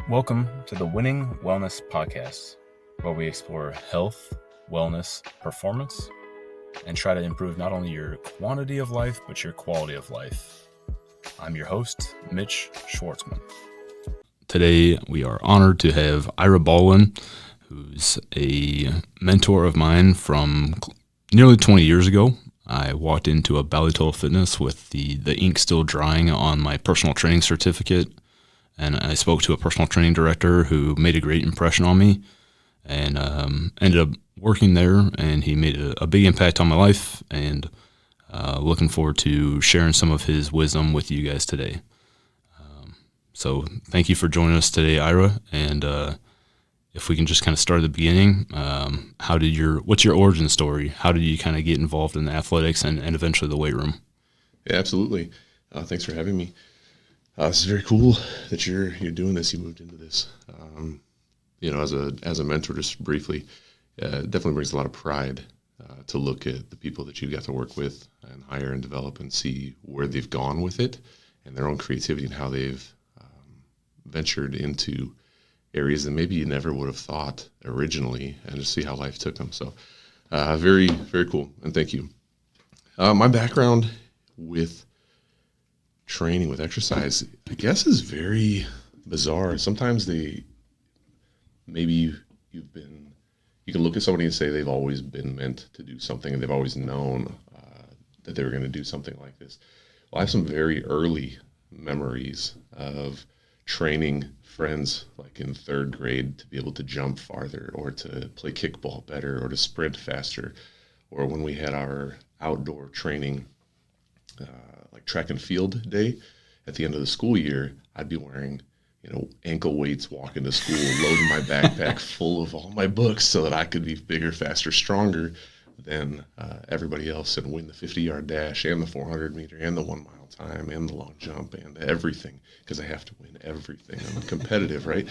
Welcome to the Winning Wellness Podcast, where we explore health, wellness, performance, and try to improve not only your quantity of life, but your quality of life. I'm your host, Mitch Schwartzman. Today, we are honored to have Ira Baldwin, who's a mentor of mine from nearly 20 years ago. I walked into a Baldwin Fitness with the ink still drying on my personal training certificate. And I spoke to a personal training director who made a great impression on me and ended up working there. And he made a big impact on my life, and looking forward to sharing some of his wisdom with you guys today. So thank you for joining us today, Ira. And if we can just kind of start at the beginning, what's your origin story? How did you kind of get involved in the athletics and eventually the weight room? Yeah, absolutely. Thanks for having me. This is very cool that you're doing this. You moved into this. As a mentor, just briefly, it definitely brings a lot of pride to look at the people that you got to work with and hire and develop and see where they've gone with it and their own creativity and how they've ventured into areas that maybe you never would have thought originally, and just see how life took them. So very, very cool. And thank you. My background with training, with exercise, I guess, is very bizarre. Sometimes you can look at somebody and say they've always been meant to do something, and they've always known that they were going to do something like this. Well, I have some very early memories of training friends, like in third grade, to be able to jump farther, or to play kickball better, or to sprint faster, or when we had our outdoor training, like track and field day at the end of the school year, I'd be wearing, ankle weights, walking to school, loading my backpack full of all my books so that I could be bigger, faster, stronger than everybody else, and win the 50-yard dash and the 400-meter and the 1 mile time and the long jump and everything, because I have to win everything. I'm competitive, right?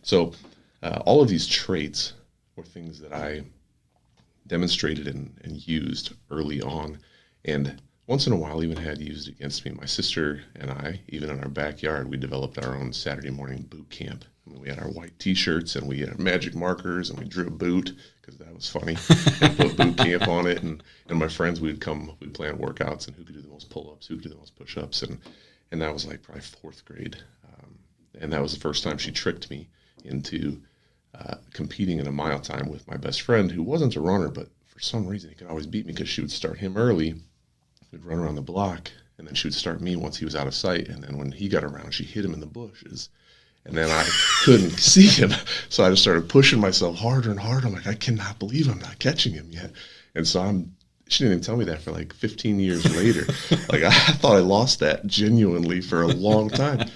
So all of these traits were things that I demonstrated and used early on, and once in a while even had used against me. My sister and I, even in our backyard, we developed our own Saturday morning boot camp. We had our white T-shirts, and we had magic markers, and we drew a boot, because that was funny, and put boot camp on it. And my friends, we'd plan workouts, and who could do the most pull-ups, who could do the most push-ups. And that was like probably fourth grade. And that was the first time she tricked me into competing in a mile time with my best friend, who wasn't a runner, but for some reason he could always beat me, because she would start him early. We'd run around the block, and then she would start me once he was out of sight. And then when he got around, she hit him in the bushes, and then I couldn't see him. So I just started pushing myself harder and harder. I'm like, I cannot believe I'm not catching him yet. And so she didn't even tell me that for like 15 years later. Like, I thought I lost that genuinely for a long time.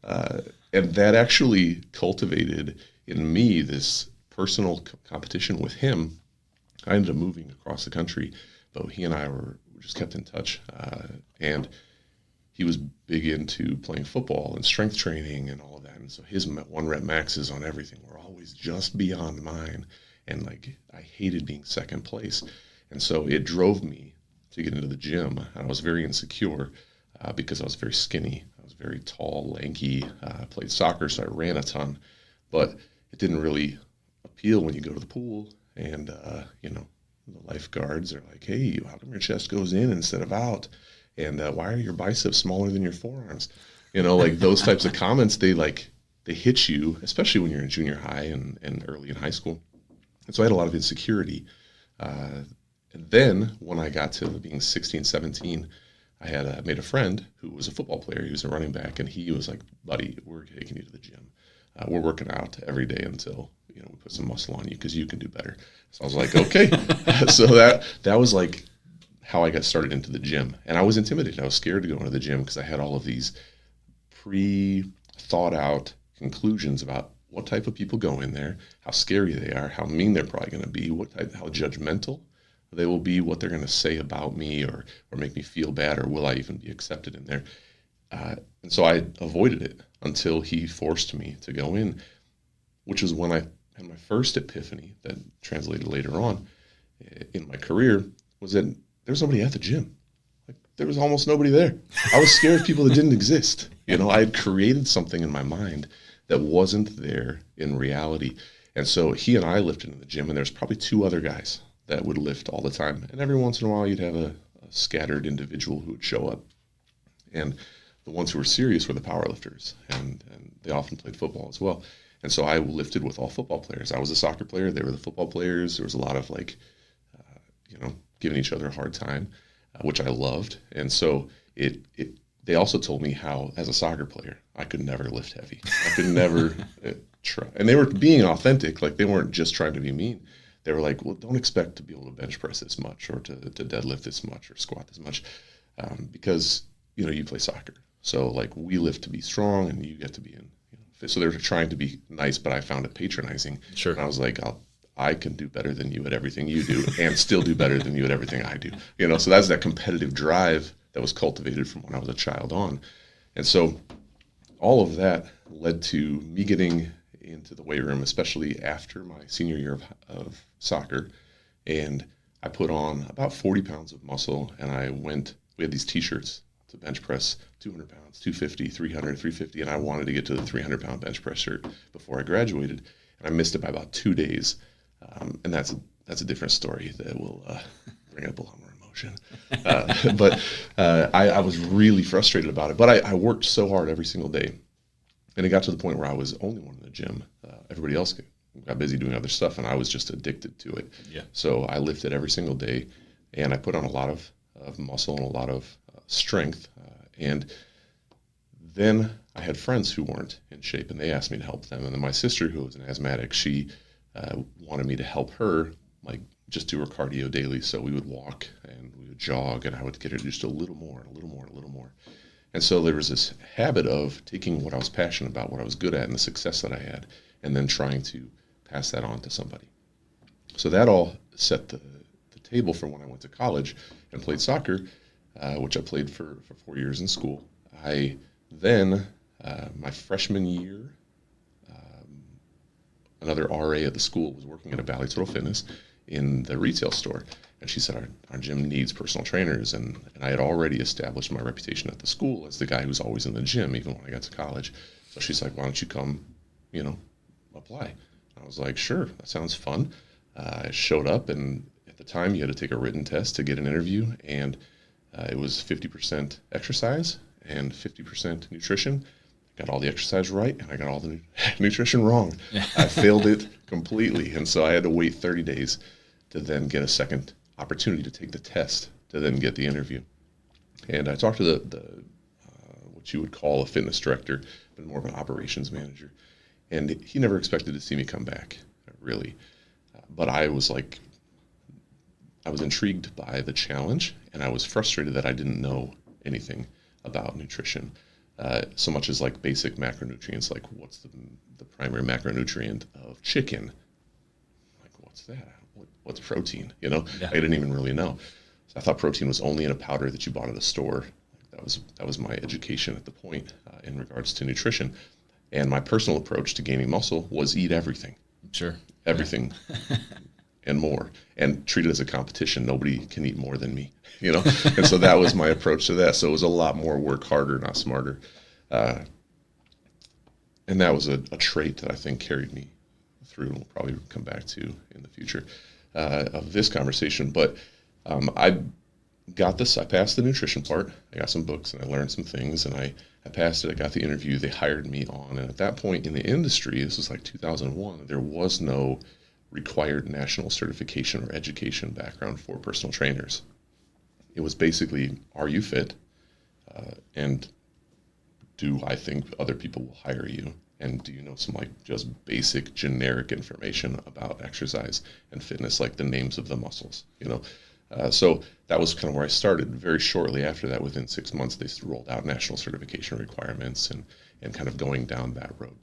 And that actually cultivated in me this personal competition with him. I ended up moving across the country, but he and I were just kept in touch, and he was big into playing football and strength training and all of that, and so his 1 rep maxes on everything were always just beyond mine, and like, I hated being second place, and so it drove me to get into the gym. I was very insecure because I was very skinny. I was very tall, lanky. I played soccer, so I ran a ton, but it didn't really appeal when you go to the pool and the lifeguards are like, hey, how come your chest goes in instead of out? And why are your biceps smaller than your forearms? Like those types of comments, they hit you, especially when you're in junior high and early in high school. And so I had a lot of insecurity. And then when I got to being 16, 17, I had made a friend who was a football player. He was a running back, and he was like, buddy, we're taking you to the gym. We're working out every day until we put some muscle on you, because you can do better. So I was like, okay. So that was like how I got started into the gym. And I was intimidated. I was scared to go into the gym, because I had all of these pre-thought out conclusions about what type of people go in there, how scary they are, how mean they're probably going to be, how judgmental they will be, what they're going to say about me or make me feel bad, or will I even be accepted in there. And so I avoided it until he forced me to go in, which was when I had my first epiphany that translated later on in my career, was that there's nobody at the gym. Like, there was almost nobody there. I was scared of people that didn't exist. I had created something in my mind that wasn't there in reality. And so he and I lifted in the gym, and there's probably 2 other guys that would lift all the time. And every once in a while, you'd have a scattered individual who would show up. And the ones who were serious were the power lifters, and they often played football as well. And so I lifted with all football players. I was a soccer player. They were the football players. There was a lot of giving each other a hard time, which I loved. And so they also told me how, as a soccer player, I could never lift heavy. I could never try. And they were being authentic. Like, they weren't just trying to be mean. They were like, well, don't expect to be able to bench press this much, or to deadlift this much, or squat this much, because, you play soccer. So, like, we lift to be strong, and you get to be in fit. So they were trying to be nice, but I found it patronizing. Sure. And I was like, I can do better than you at everything you do, and still do better than you at everything I do. So that's that competitive drive that was cultivated from when I was a child on. And so all of that led to me getting into the weight room, especially after my senior year of soccer. And I put on about 40 pounds of muscle, and we had these t-shirts to bench press 200 pounds, 250, 300, 350, and I wanted to get to the 300-pound bench press shirt before I graduated, and I missed it by about 2 days. And that's a different story that will bring up a lot more emotion. But I was really frustrated about it. But I worked so hard every single day, and it got to the point where I was the only one in the gym. Everybody else got busy doing other stuff, and I was just addicted to it. Yeah. So I lifted every single day, and I put on a lot of muscle and a lot of strength. And then I had friends who weren't in shape, and they asked me to help them. And then my sister, who was an asthmatic, she wanted me to help her, like, just do her cardio daily. So we would walk and we would jog, and I would get her just a little more and a little more and a little more. And so there was this habit of taking what I was passionate about, what I was good at, and the success that I had, and then trying to pass that on to somebody. So that all set the table for when I went to college and played soccer, which I played for 4 years in school. I then, my freshman year, another RA at the school was working at a Valley Total Fitness in the retail store. And she said, our gym needs personal trainers. And I had already established my reputation at the school as the guy who's always in the gym, even when I got to college. So she's like, why don't you come, apply? And I was like, sure, that sounds fun. I showed up, and at the time you had to take a written test to get an interview. And it was 50% exercise and 50% nutrition. Got all the exercise right, and I got all the nutrition wrong. I failed it completely, and so I had to wait 30 days to then get a second opportunity to take the test to then get the interview. And I talked to the what you would call a fitness director, but more of an operations manager, and he never expected to see me come back, really. But I was intrigued by the challenge, and I was frustrated that I didn't know anything about nutrition. So much as like basic macronutrients, like what's the primary macronutrient of chicken? Like, what's that? What's protein? Yeah. I didn't even really know. So I thought protein was only in a powder that you bought at the store. That was my education at the point in regards to nutrition. And my personal approach to gaining muscle was eat everything. Sure. Everything. And more, and treat it as a competition. Nobody can eat more than me, And so that was my approach to that. So it was a lot more work harder, not smarter. And that was a trait that I think carried me through, and we'll probably come back to in the future of this conversation. But I got this. I passed the nutrition part. I got some books, and I learned some things, and I passed it. I got the interview. They hired me on. And at that point in the industry, this was like 2001, there was no required national certification or education background for personal trainers. It was basically, are you fit? And do I think other people will hire you? And do you know some like just basic generic information about exercise and fitness, like the names of the muscles, So that was kind of where I started. Very shortly after that, within 6 months, they rolled out national certification requirements and kind of going down that road.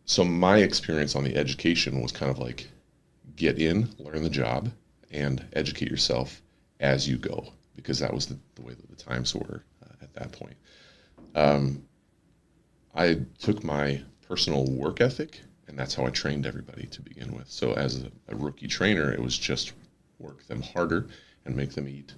So my experience on the education was kind of like get in, learn the job, and educate yourself as you go, because that was the way that the times were at that point. I took my personal work ethic, and that's how I trained everybody to begin with. So as a rookie trainer, it was just work them harder and make them eat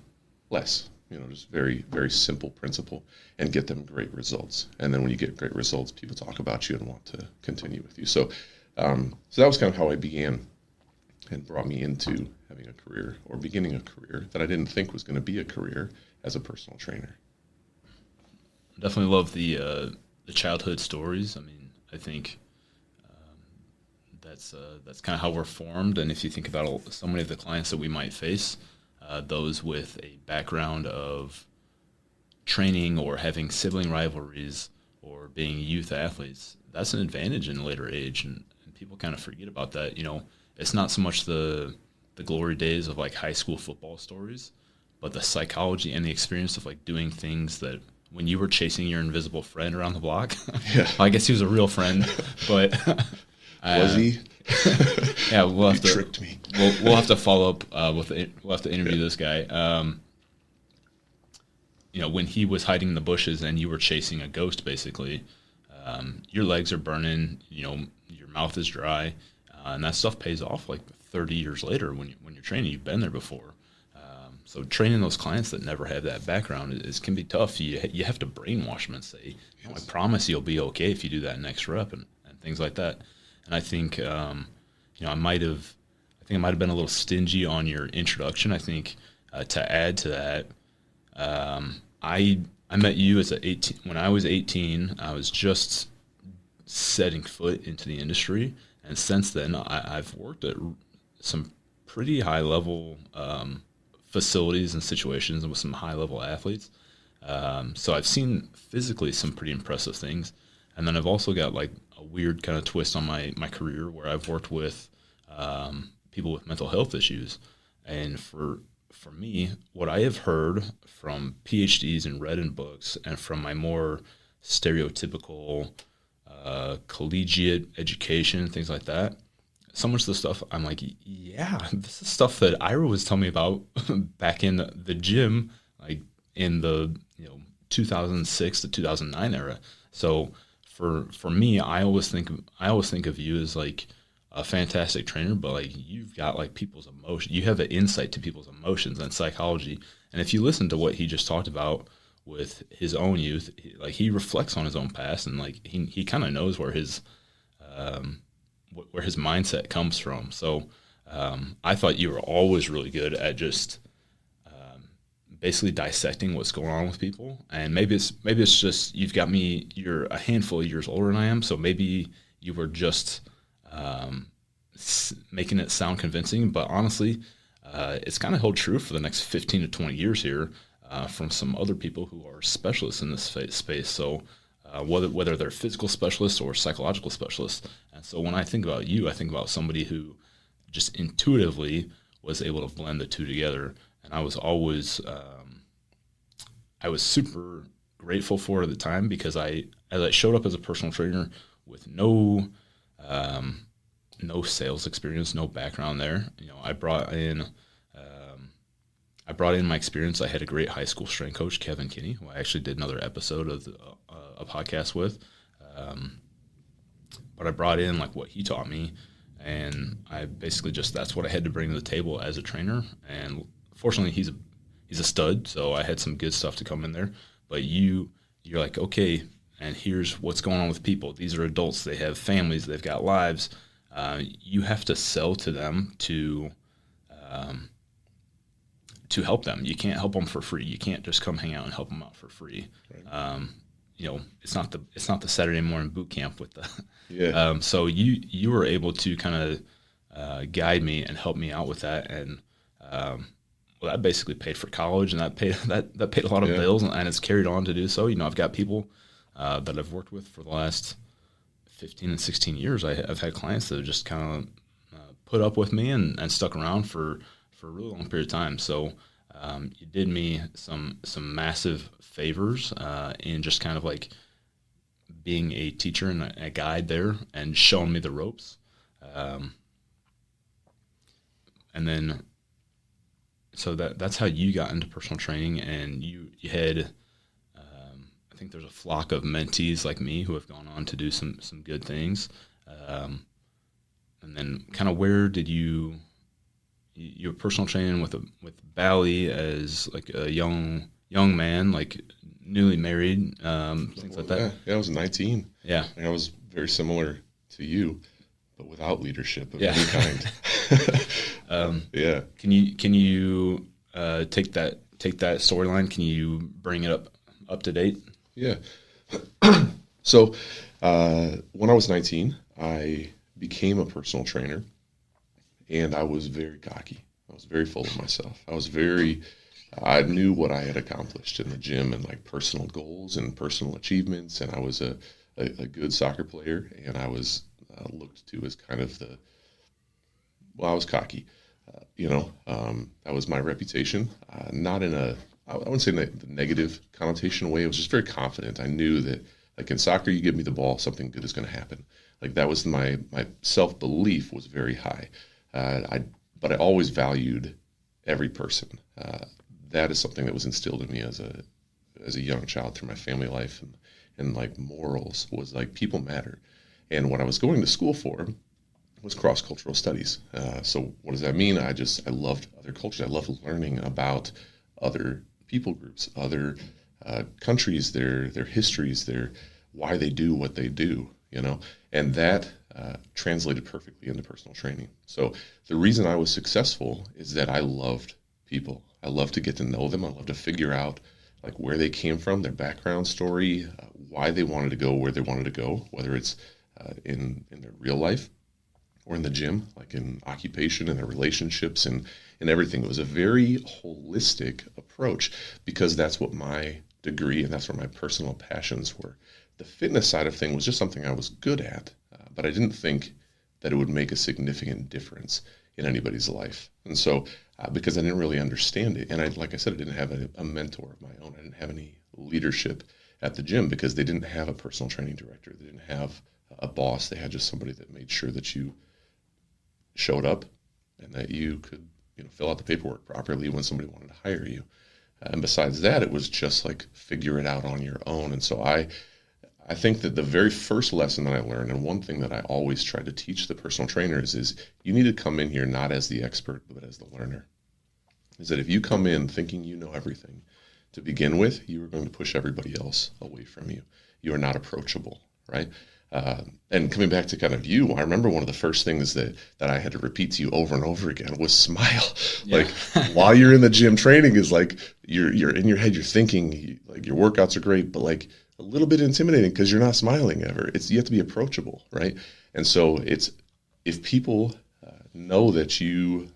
less. just very, very simple principle, and get them great results. And then when you get great results, people talk about you and want to continue with you. So, so that was kind of how I began, and brought me into having a career, or beginning a career that I didn't think was going to be a career as a personal trainer. Definitely love the childhood stories. I mean, I think that's kind of how we're formed. And if you think about so many of the clients that we might face, those with a background of training or having sibling rivalries or being youth athletes, that's an advantage in later age, and people kind of forget about that. It's not so much the glory days of like high school football stories, but the psychology and the experience of like doing things that when you were chasing your invisible friend around the block. Yeah. I guess he was a real friend, but Was he? yeah, we'll have You to tricked me. we'll have to follow up we'll have to interview this guy. When he was hiding in the bushes and you were chasing a ghost, basically, your legs are burning, your mouth is dry, and that stuff pays off like 30 years later when you're training. You've been there before. So training those clients that never have that background can be tough. You have to brainwash them and say, I promise you'll be okay if you do that next rep, and things like that. And I think, I might have been a little stingy on your introduction. I think to add to that, I met you as when I was 18. I was just setting foot into the industry, and since then I've worked at some pretty high level facilities and situations and with some high level athletes. So I've seen physically some pretty impressive things, and then I've also got like a weird kind of twist on my career where I've worked with people with mental health issues, and for me, what I have heard from PhDs and read in books, and from my more stereotypical collegiate education, things like that, so much of the stuff I'm like, yeah, this is stuff that Ira was telling me about back in the gym, like in the 2006 to 2009 era. So for me, I always think of you as like a fantastic trainer, but like you've got like people's emotion. You have an insight to people's emotions and psychology. And if you listen to what he just talked about with his own youth, he reflects on his own past, and like he kind of knows where his mindset comes from. So I thought you were always really good at just basically dissecting what's going on with people. And maybe it's just you're a handful of years older than I am, so maybe you were just making it sound convincing. But honestly, it's kind of held true for the next 15 to 20 years here from some other people who are specialists in this space. So whether they're physical specialists or psychological specialists. And so when I think about you, I think about somebody who just intuitively was able to blend the two together. And I was always, I was super grateful for it at the time, because as I showed up as a personal trainer with no sales experience, no background there. I brought in my experience. I had a great high school strength coach, Kevin Kinney, who I actually did another episode of a podcast with. But I brought in like what he taught me, and I basically that's what I had to bring to the table as a trainer. And fortunately, he's a stud, so I had some good stuff to come in there. But you're like, okay, and here's what's going on with people. These are adults. They have families. They've got lives. You have to sell to them to help them. You can't help them for free. You can't just come hang out and help them out for free. Right. It's not the Saturday morning boot camp with the. Yeah. So you were able to kind of guide me and help me out with that, and that basically paid for college, and that paid a lot of bills, and it's carried on to do so. I've got people that I've worked with for the last 15 and 16 years. I've had clients that have just kind of put up with me and stuck around for a really long period of time. So you did me some massive favors in just kind of like being a teacher and a guide there and showing me the ropes. And then, so that's how you got into personal training, and you had, I think there's a flock of mentees like me who have gone on to do some good things. And then kind of where did you were personal training with Bally as like a young young man, like newly married, things like that. Yeah, I was 19. Yeah. Like, I was very similar to you, but without leadership of Yeah. any kind. Yeah. Can you take that storyline? Can you bring it up to date? Yeah. So when I was 19, I became a personal trainer, and I was very cocky. I was very full of myself. I knew what I had accomplished in the gym and like personal goals and personal achievements. And I was a good soccer player, and I was looked to as kind of I was cocky. That was my reputation. Not in I wouldn't say the negative connotation way. I was just very confident. I knew that, like in soccer, you give me the ball, something good is going to happen. Like that was my self belief was very high. But I always valued every person. That is something that was instilled in me as a young child through my family life, and like morals was like people matter. And what I was going to school for was cross-cultural studies. So what does that mean? I loved other cultures. I loved learning about other people groups, other countries, their histories, their why they do what they do, and that translated perfectly into personal training. So the reason I was successful is that I loved people. I love to get to know them. I love to figure out like where they came from, their background story, why they wanted to go where they wanted to go, whether it's in their real life or in the gym, like in occupation and their relationships and everything. It was a very holistic approach because that's what my degree and that's where my personal passions were. The fitness side of things was just something I was good at, but I didn't think that it would make a significant difference in anybody's life. And so, because I didn't really understand it, and like I said, I didn't have a mentor of my own. I didn't have any leadership at the gym because they didn't have a personal training director. They didn't have a boss. They had just somebody that made sure that you showed up and that you could fill out the paperwork properly when somebody wanted to hire you. And besides that, it was just like figure it out on your own. And so I think that the very first lesson that I learned, and one thing that I always try to teach the personal trainers, is you need to come in here not as the expert, but as the learner. Is that if you come in thinking you know everything to begin with, you are going to push everybody else away from you. You are not approachable, right? And coming back to kind of you, I remember one of the first things that I had to repeat to you over and over again was smile. Yeah. Like while you're in the gym training is like you're in your head, you're thinking like your workouts are great, but like a little bit intimidating because you're not smiling ever. You have to be approachable, right? And so if people know that you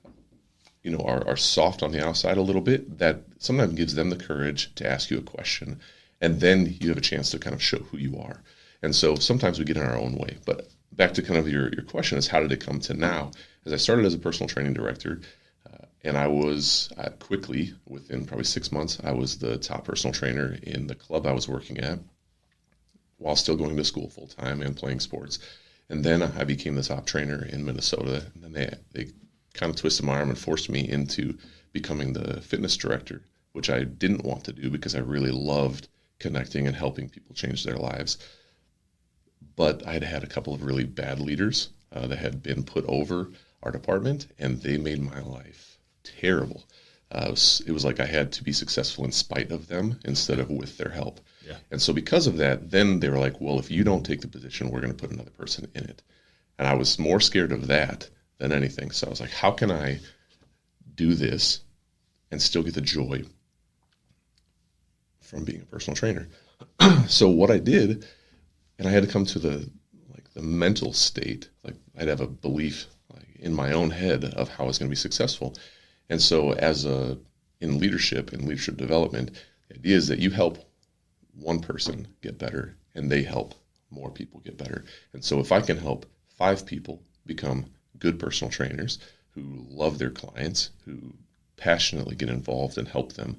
are soft on the outside a little bit, that sometimes gives them the courage to ask you a question, and then you have a chance to kind of show who you are. And so sometimes we get in our own way. But back to kind of your question is how did it come to now? As I started as a personal training director, and I was quickly, within probably 6 months, I was the top personal trainer in the club I was working at while still going to school full time and playing sports. And then I became the top trainer in Minnesota. And then they kind of twisted my arm and forced me into becoming the fitness director, which I didn't want to do because I really loved connecting and helping people change their lives. But I had had a couple of really bad leaders that had been put over our department, and they made my life terrible. It was like I had to be successful in spite of them instead of with their help. Yeah. And so because of that, then they were like, well, if you don't take the position, we're going to put another person in it. And I was more scared of that than anything. So I was like, how can I do this and still get the joy from being a personal trainer? So what I did, and I had to come to the mental state, like I'd have a belief like in my own head of how I was going to be successful. And so in leadership and leadership development, the idea is that you help one person get better and they help more people get better. And so if I can help 5 people become good personal trainers who love their clients, who passionately get involved and help them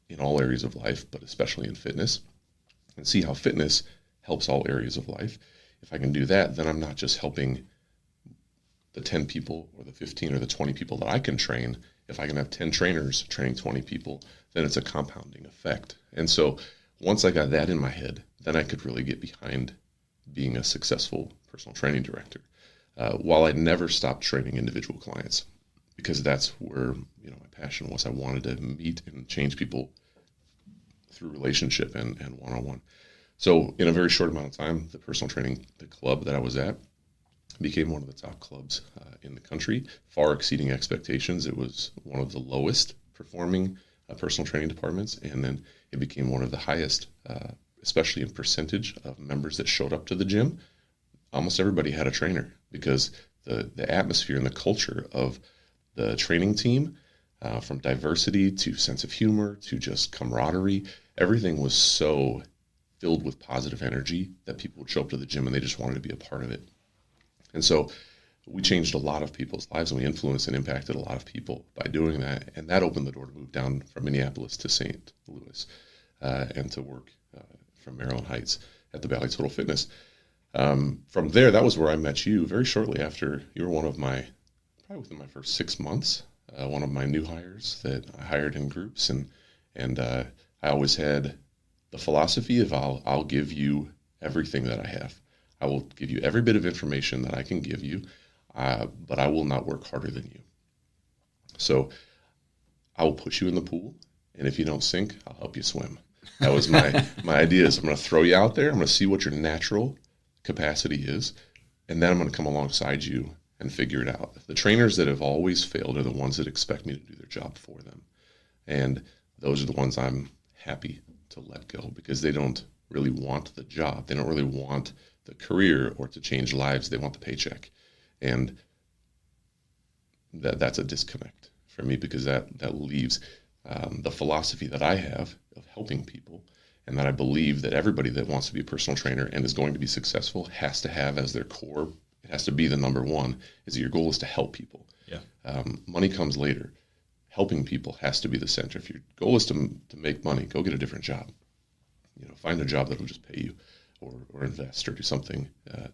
in all areas of life, but especially in fitness, and see how fitness helps all areas of life. If I can do that, then I'm not just helping the 10 people or the 15 or the 20 people that I can train. If I can have 10 trainers training 20 people, then it's a compounding effect. And so once I got that in my head, then I could really get behind being a successful personal training director. While I never stopped training individual clients, because that's where my passion was. I wanted to meet and change people through relationship and one-on-one. So in a very short amount of time, the personal training, the club that I was at, became one of the top clubs in the country, far exceeding expectations. It was one of the lowest performing personal training departments, and then it became one of the highest, especially in percentage of members that showed up to the gym. Almost everybody had a trainer, because the atmosphere and the culture of the training team, from diversity to sense of humor to just camaraderie, everything was so filled with positive energy that people would show up to the gym and they just wanted to be a part of it. And so we changed a lot of people's lives, and we influenced and impacted a lot of people by doing that. And that opened the door to move down from Minneapolis to St. Louis and to work from Maryland Heights at the Valley Total Fitness. From there, that was where I met you very shortly after. You were one of my, probably within my first 6 months, one of my new hires that I hired in groups. And I always had the philosophy of I'll give you everything that I have. I will give you every bit of information that I can give you, but I will not work harder than you. So I will push you in the pool, and if you don't sink, I'll help you swim. That was my idea. Is I'm going to throw you out there. I'm going to see what your natural capacity is, and then I'm going to come alongside you and figure it out. The trainers that have always failed are the ones that expect me to do their job for them, and those are the ones I'm happy to let go, because they don't really want the job. They don't really want the career or to change lives. They want the paycheck. And that's a disconnect for me, because that leaves the philosophy that I have of helping people, and that I believe that everybody that wants to be a personal trainer and is going to be successful has to have as their core, it has to be the number one, is that your goal is to help people. Yeah. Money comes later. Helping people has to be the center. If your goal is to make money, go get a different job. Find a job that will just pay you, or invest, or do something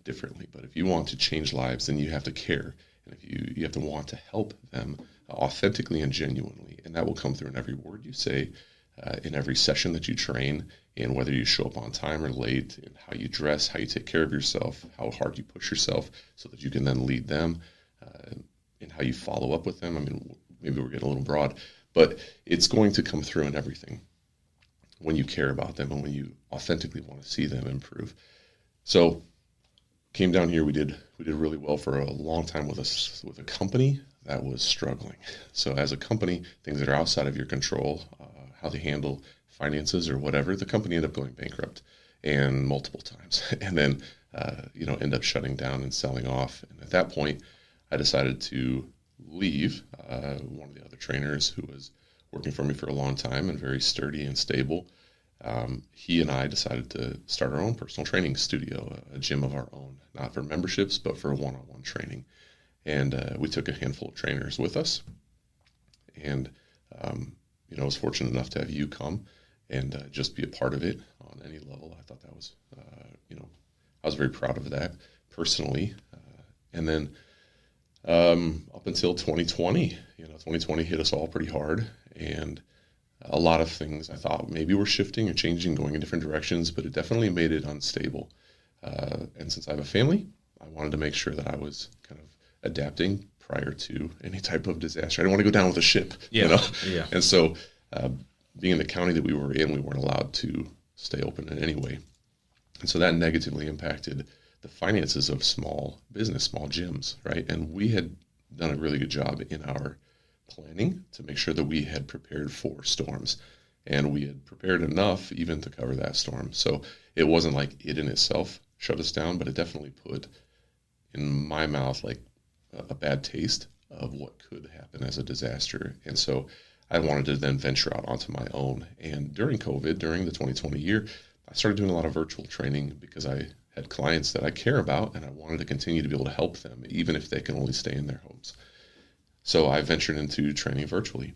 differently. But if you want to change lives, then you have to care, and if you have to want to help them authentically and genuinely, and that will come through in every word you say, in every session that you train, in whether you show up on time or late, in how you dress, how you take care of yourself, how hard you push yourself so that you can then lead them, and how you follow up with them. I mean, maybe we're getting a little broad, but it's going to come through in everything when you care about them and when you authentically want to see them improve. So came down here, we did really well for a long time with a company that was struggling. So as a company, things that are outside of your control, how they handle finances or whatever, the company ended up going bankrupt, and multiple times, and then end up shutting down and selling off. And at that point, I decided to leave. One of the other trainers who was working for me for a long time and very sturdy and stable, he and I decided to start our own personal training studio, a gym of our own, not for memberships, but for one-on-one training. And we took a handful of trainers with us, and I was fortunate enough to have you come and just be a part of it on any level. I thought that was, I was very proud of that personally. And then up until 2020, 2020 hit us all pretty hard, and a lot of things I thought maybe were shifting or changing, going in different directions, but it definitely made it unstable. And since I have a family, I wanted to make sure that I was kind of adapting prior to any type of disaster. I didn't want to go down with a ship, Yeah. And so being in the county that we were in, we weren't allowed to stay open in any way. And so that negatively impacted the finances of small business, small gyms, right? And we had done a really good job in our planning to make sure that we had prepared for storms, and we had prepared enough even to cover that storm. So it wasn't like it in itself shut us down, but it definitely put in my mouth like a bad taste of what could happen as a disaster. And so I wanted to then venture out onto my own. And during COVID, during the 2020 year, I started doing a lot of virtual training because I had clients that I care about, and I wanted to continue to be able to help them, even if they can only stay in their homes. So I ventured into training virtually.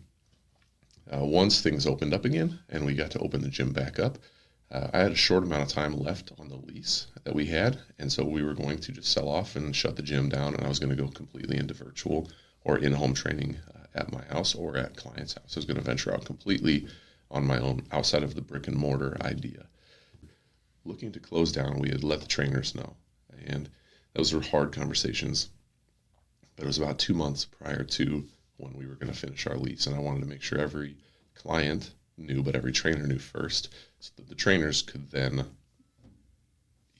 Once things opened up again and we got to open the gym back up, I had a short amount of time left on the lease that we had, and so we were going to just sell off and shut the gym down, and I was going to go completely into virtual or in-home training at my house or at client's house. I was going to venture out completely on my own outside of the brick and mortar idea. Looking to close down, we had let the trainers know, and those were hard conversations. But it was about 2 months prior to when we were going to finish our lease, and I wanted to make sure every client knew, but every trainer knew first, so that the trainers could then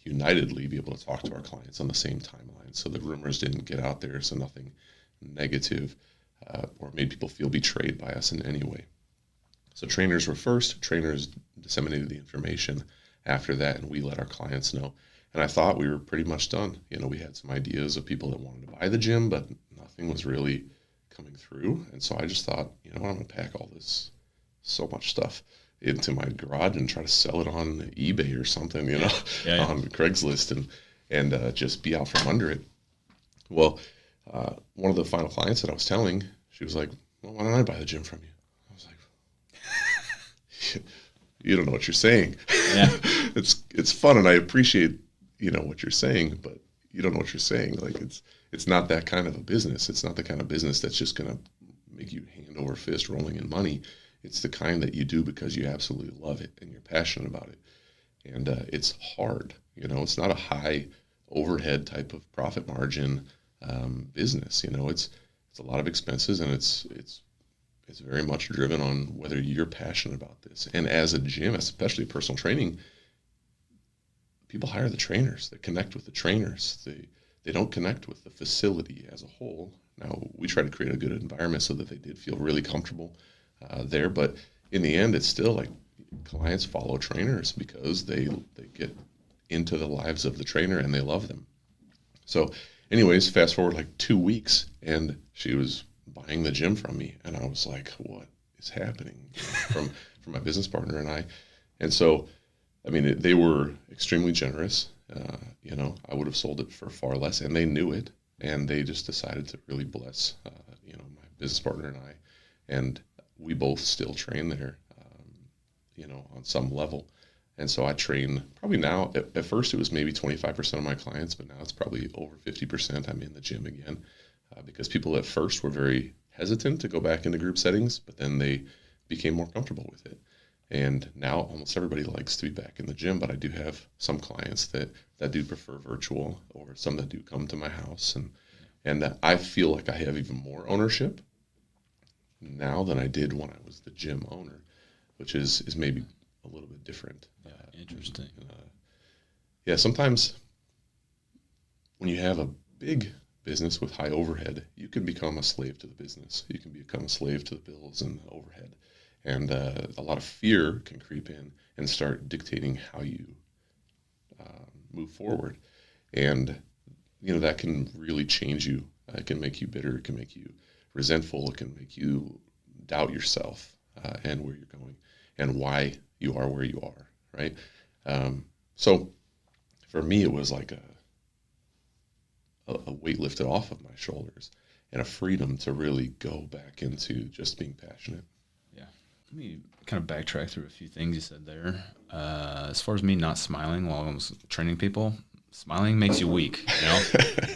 unitedly be able to talk to our clients on the same timeline, so the rumors didn't get out there, so nothing negative or made people feel betrayed by us in any way. So trainers were first, trainers disseminated the information after that, and we let our clients know. And I thought we were pretty much done. We had some ideas of people that wanted to buy the gym, but nothing was really coming through. And so I just thought, I'm going to pack all this, so much stuff into my garage and try to sell it on eBay or something, on Craigslist and just be out from under it. Well, one of the final clients that I was telling, she was like, well, why don't I buy the gym from you? I was like, you don't know what you're saying. Yeah. It's fun, and I appreciate, what you're saying, but you don't know what you're saying. Like, it's not that kind of a business. It's not the kind of business that's just going to make you hand over fist rolling in money. It's the kind that you do because you absolutely love it and you're passionate about it. And it's hard. It's not a high overhead type of profit margin business. It's a lot of expenses, and it's very much driven on whether you're passionate about this. And as a gym, especially personal training, people hire the trainers. They connect with the trainers. They don't connect with the facility as a whole. Now, we try to create a good environment so that they did feel really comfortable there. But in the end, it's still like clients follow trainers because they get into the lives of the trainer and they love them. So anyways, fast forward like 2 weeks, and she was buying the gym from me, and I was like, what is happening from my business partner and I? And so, they were extremely generous. I would have sold it for far less, and they knew it, and they just decided to really bless, my business partner and I, and we both still train there, on some level. And so I train probably now, at first it was maybe 25% of my clients, but now it's probably over 50%. I'm in the gym again because people at first were very hesitant to go back into group settings, but then they became more comfortable with it. And now almost everybody likes to be back in the gym, but I do have some clients that do prefer virtual, or some that do come to my house. And I feel like I have even more ownership now than I did when I was the gym owner, which is maybe a little bit different. Interesting. Sometimes when you have a big business with high overhead, you can become a slave to the business. You can become a slave to the bills and the overhead. And a lot of fear can creep in and start dictating how you move forward. And, that can really change you. It can make you bitter. It can make you resentful. It can make you doubt yourself and where you're going and why you are where you are, right? So for me, it was like a weight lifted off of my shoulders and a freedom to really go back into just being passionate. Yeah. Let me kind of backtrack through a few things you said there. As far as me not smiling while I was training people, smiling makes you weak,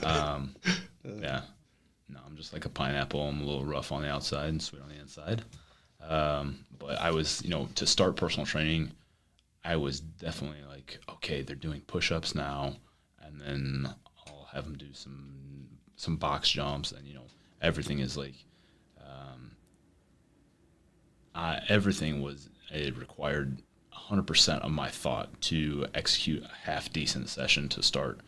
Yeah. No, I'm just like a pineapple. I'm a little rough on the outside and sweet on the inside. But I was, to start personal training, I was definitely like, okay, they're doing push-ups now, and then I'll have them do some box jumps, and everything is like, everything was, it required 100% of my thought to execute a half decent session to start.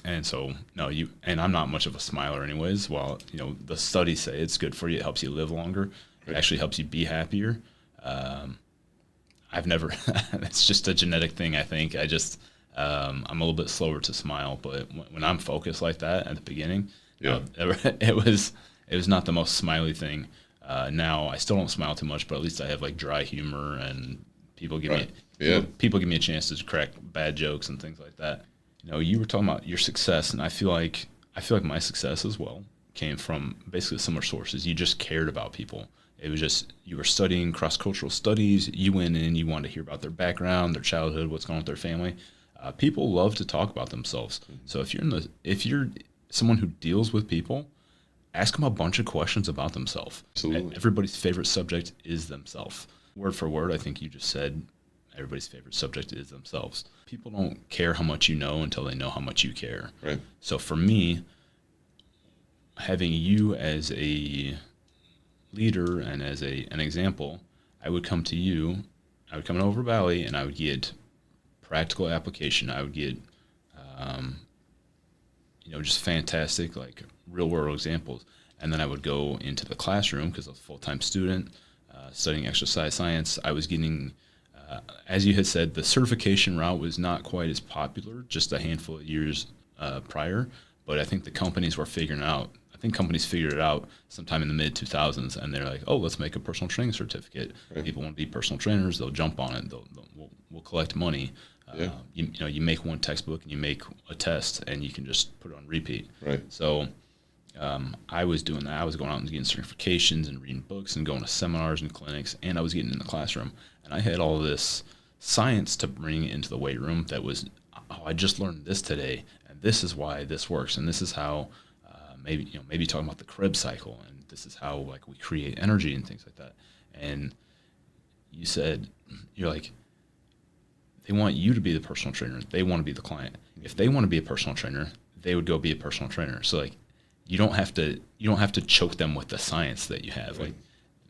And so, and I'm not much of a smiler anyways. While, the studies say it's good for you, it helps you live longer. It actually helps you be happier. I've never, it's just a genetic thing, I think. I'm a little bit slower to smile, but when I'm focused like that at the beginning, it was not the most smiley thing. Now I still don't smile too much, but at least I have like dry humor, and people give me a chance to crack bad jokes and things like that. You were talking about your success, and I feel like my success as well came from basically similar sources. You just cared about people. It was just, you were studying cross-cultural studies. You went in, you wanted to hear about their background, their childhood, what's going on with their family. People love to talk about themselves. So if you're someone who deals with people, ask them a bunch of questions about themselves. Absolutely. Everybody's favorite subject is themselves. Word for word, I think you just said everybody's favorite subject is themselves. People don't care how much you know until they know how much you care. Right. So for me, having you as a leader and as an example, I would come to you, I would come in Over Valley, and I would get practical application. I would get, um, just fantastic, like real world examples. And then I would go into the classroom because I was a full time student studying exercise science. I was getting, as you had said, the certification route was not quite as popular just a handful of years prior. But I think the companies were figuring it out. I think companies figured it out sometime in the mid 2000s, and they're like, "Oh, let's make a personal training certificate. Right. People want to be personal trainers. They'll jump on it. We'll collect money. Yeah. You make one textbook and you make a test, and you can just put it on repeat." Right. So I was doing that. I was going out and getting certifications and reading books and going to seminars and clinics, and I was getting in the classroom. And I had all this science to bring into the weight room that was, I just learned this today, and this is why this works, and this is how maybe talking about the Krebs cycle, and this is how like we create energy and things like that. And you said, you're like, they want you to be the personal trainer. They want to be the client. If they want to be a personal trainer, they would go be a personal trainer. So like, you don't have to choke them with the science that you have. Right.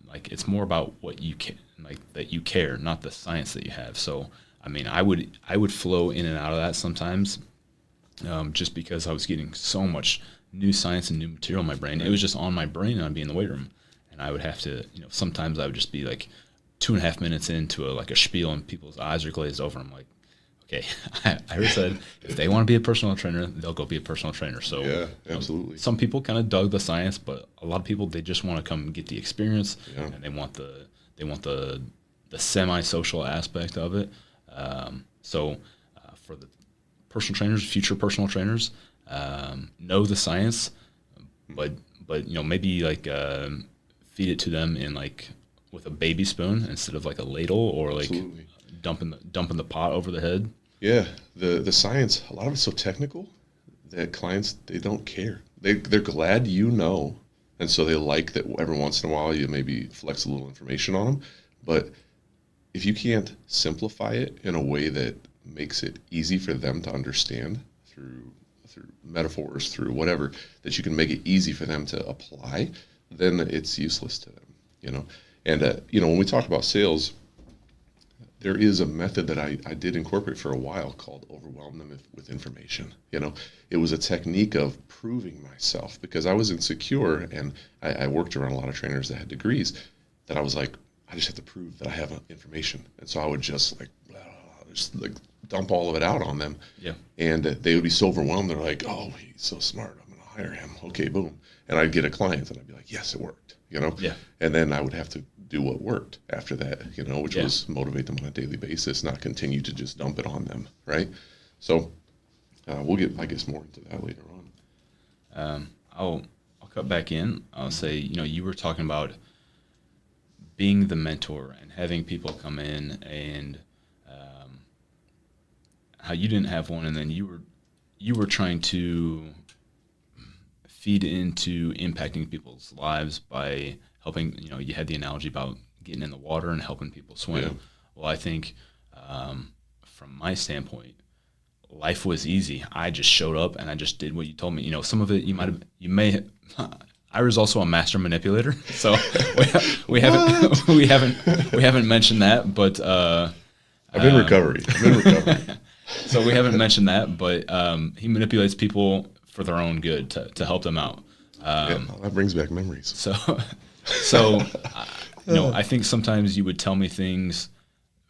Like it's more about what you can, like that you care, not the science that you have. So I mean, I would flow in and out of that sometimes, just because I was getting so much new science and new material in my brain. It was just on my brain, and I'd be in the weight room, and I would have to, sometimes I would just be like 2.5 minutes into a spiel, and people's eyes are glazed over. I'm like, okay, I already said if they want to be a personal trainer, they'll go be a personal trainer. So yeah, absolutely. Some people kind of dug the science, but a lot of people, they just want to come and get the experience, and they want the semi-social aspect of it. So for the personal trainers, future personal trainers, know the science, but maybe like feed it to them in like with a baby spoon instead of like a ladle, or like Absolutely. dumping the pot over the head. Yeah, the science, a lot of it's so technical that clients, they don't care. They're glad and so they like that every once in a while you maybe flex a little information on them. But if you can't simplify it in a way that makes it easy for them to understand through metaphors, through whatever, that you can make it easy for them to apply, then it's useless to them, And, when we talk about sales, there is a method that I did incorporate for a while called overwhelm them with information. It was a technique of proving myself because I was insecure, and I worked around a lot of trainers that had degrees, that I was like, I just have to prove that I have information. And so I would just dump all of it out on them. Yeah. And they would be so overwhelmed. They're like, oh, he's so smart. I'm going to hire him. Okay, boom. And I'd get a client and I'd be like, yes, it worked, Yeah. And then I would have to do what worked after that, which was motivate them on a daily basis, not continue to just dump it on them. Right. So we'll get, I guess, more into that later on. I'll cut back in. I'll say, you were talking about being the mentor and having people come in, and how you didn't have one, and then you were trying to feed into impacting people's lives by helping. You had the analogy about getting in the water and helping people swim. Yeah. Well, I think from my standpoint, life was easy. I just showed up and I just did what you told me. Some of it you may. I was also a master manipulator, so we haven't mentioned that, but I'm in recovery. So we haven't mentioned that, but he manipulates people for their own good to help them out. That brings back memories. So I think sometimes you would tell me things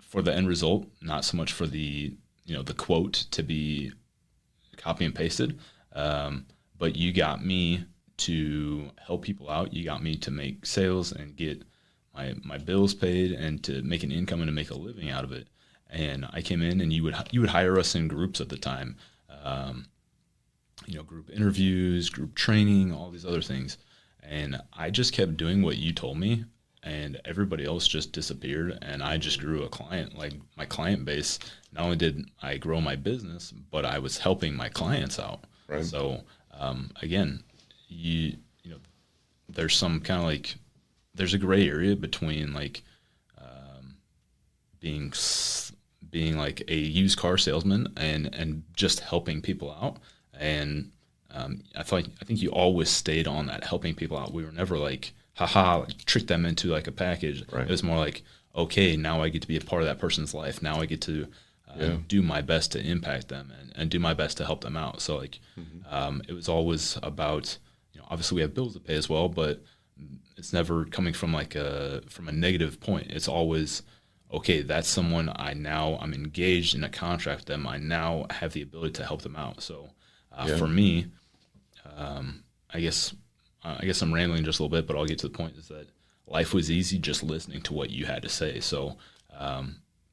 for the end result, not so much for the the quote to be copy and pasted, but you got me to help people out. You got me to make sales and get my bills paid and to make an income and to make a living out of it. And I came in, and you would hire us in groups at the time, group interviews, group training, all these other things. And I just kept doing what you told me, and everybody else just disappeared. And I just grew a client, like my client base. Not only did I grow my business, but I was helping my clients out. Right. So again, there's some kind of like, there's a gray area between like being like a used car salesman and just helping people out. And I think you always stayed on that helping people out. We were never like like, trick them into like a package. Right. It was more like, okay, now I get to be a part of that person's life. Now I get to do my best to impact them and do my best to help them out. So like, it was always about, obviously we have bills to pay as well, but it's never coming from like from a negative point. It's always, okay, that's someone I'm engaged in a contract with them. I now have the ability to help them out. So for me, I guess I'm rambling just a little bit, but I'll get to the point is that life was easy just listening to what you had to say. So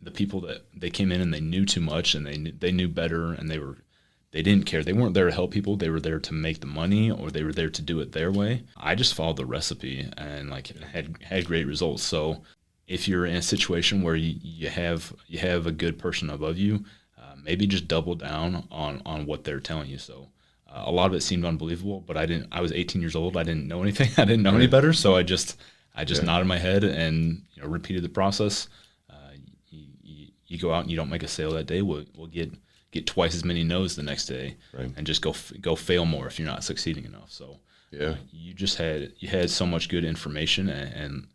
the people that they came in and they knew too much and they knew better and they didn't care. They weren't there to help people. They were there to make the money or they were there to do it their way. I just followed the recipe and like had great results. So if you're in a situation where you have a good person above you, maybe just double down on what they're telling you. So a lot of it seemed unbelievable, but I was 18 years old. I didn't know anything. I didn't know any better. So I just nodded my head and repeated the process. You go out and you don't make a sale that day, we'll get twice as many no's the next day, and just go fail more if you're not succeeding enough. So you had so much good information and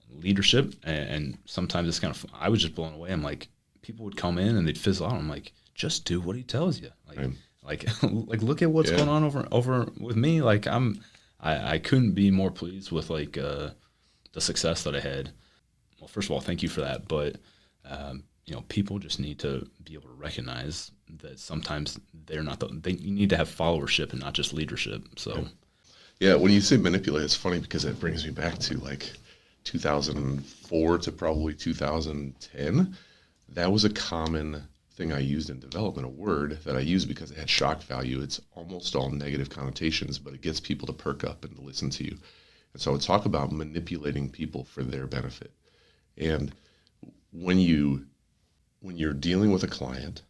leadership, and sometimes it's kind of, I was just blown away. I'm like, people would come in and they'd fizzle out. I'm like, just do what he tells you. Like look at what's going on over with me. Like I couldn't be more pleased with like the success that I had. Well, first of all, thank you for that. But people just need to be able to recognize that sometimes they're not you need to have followership and not just leadership. So when you say manipulate, it's funny because it brings me back to like 2004 to probably 2010. That was a common thing I used in development, a word that I used because it had shock value. It's almost all negative connotations, but it gets people to perk up and to listen to you. And so I would talk about manipulating people for their benefit. And when you're dealing with a client,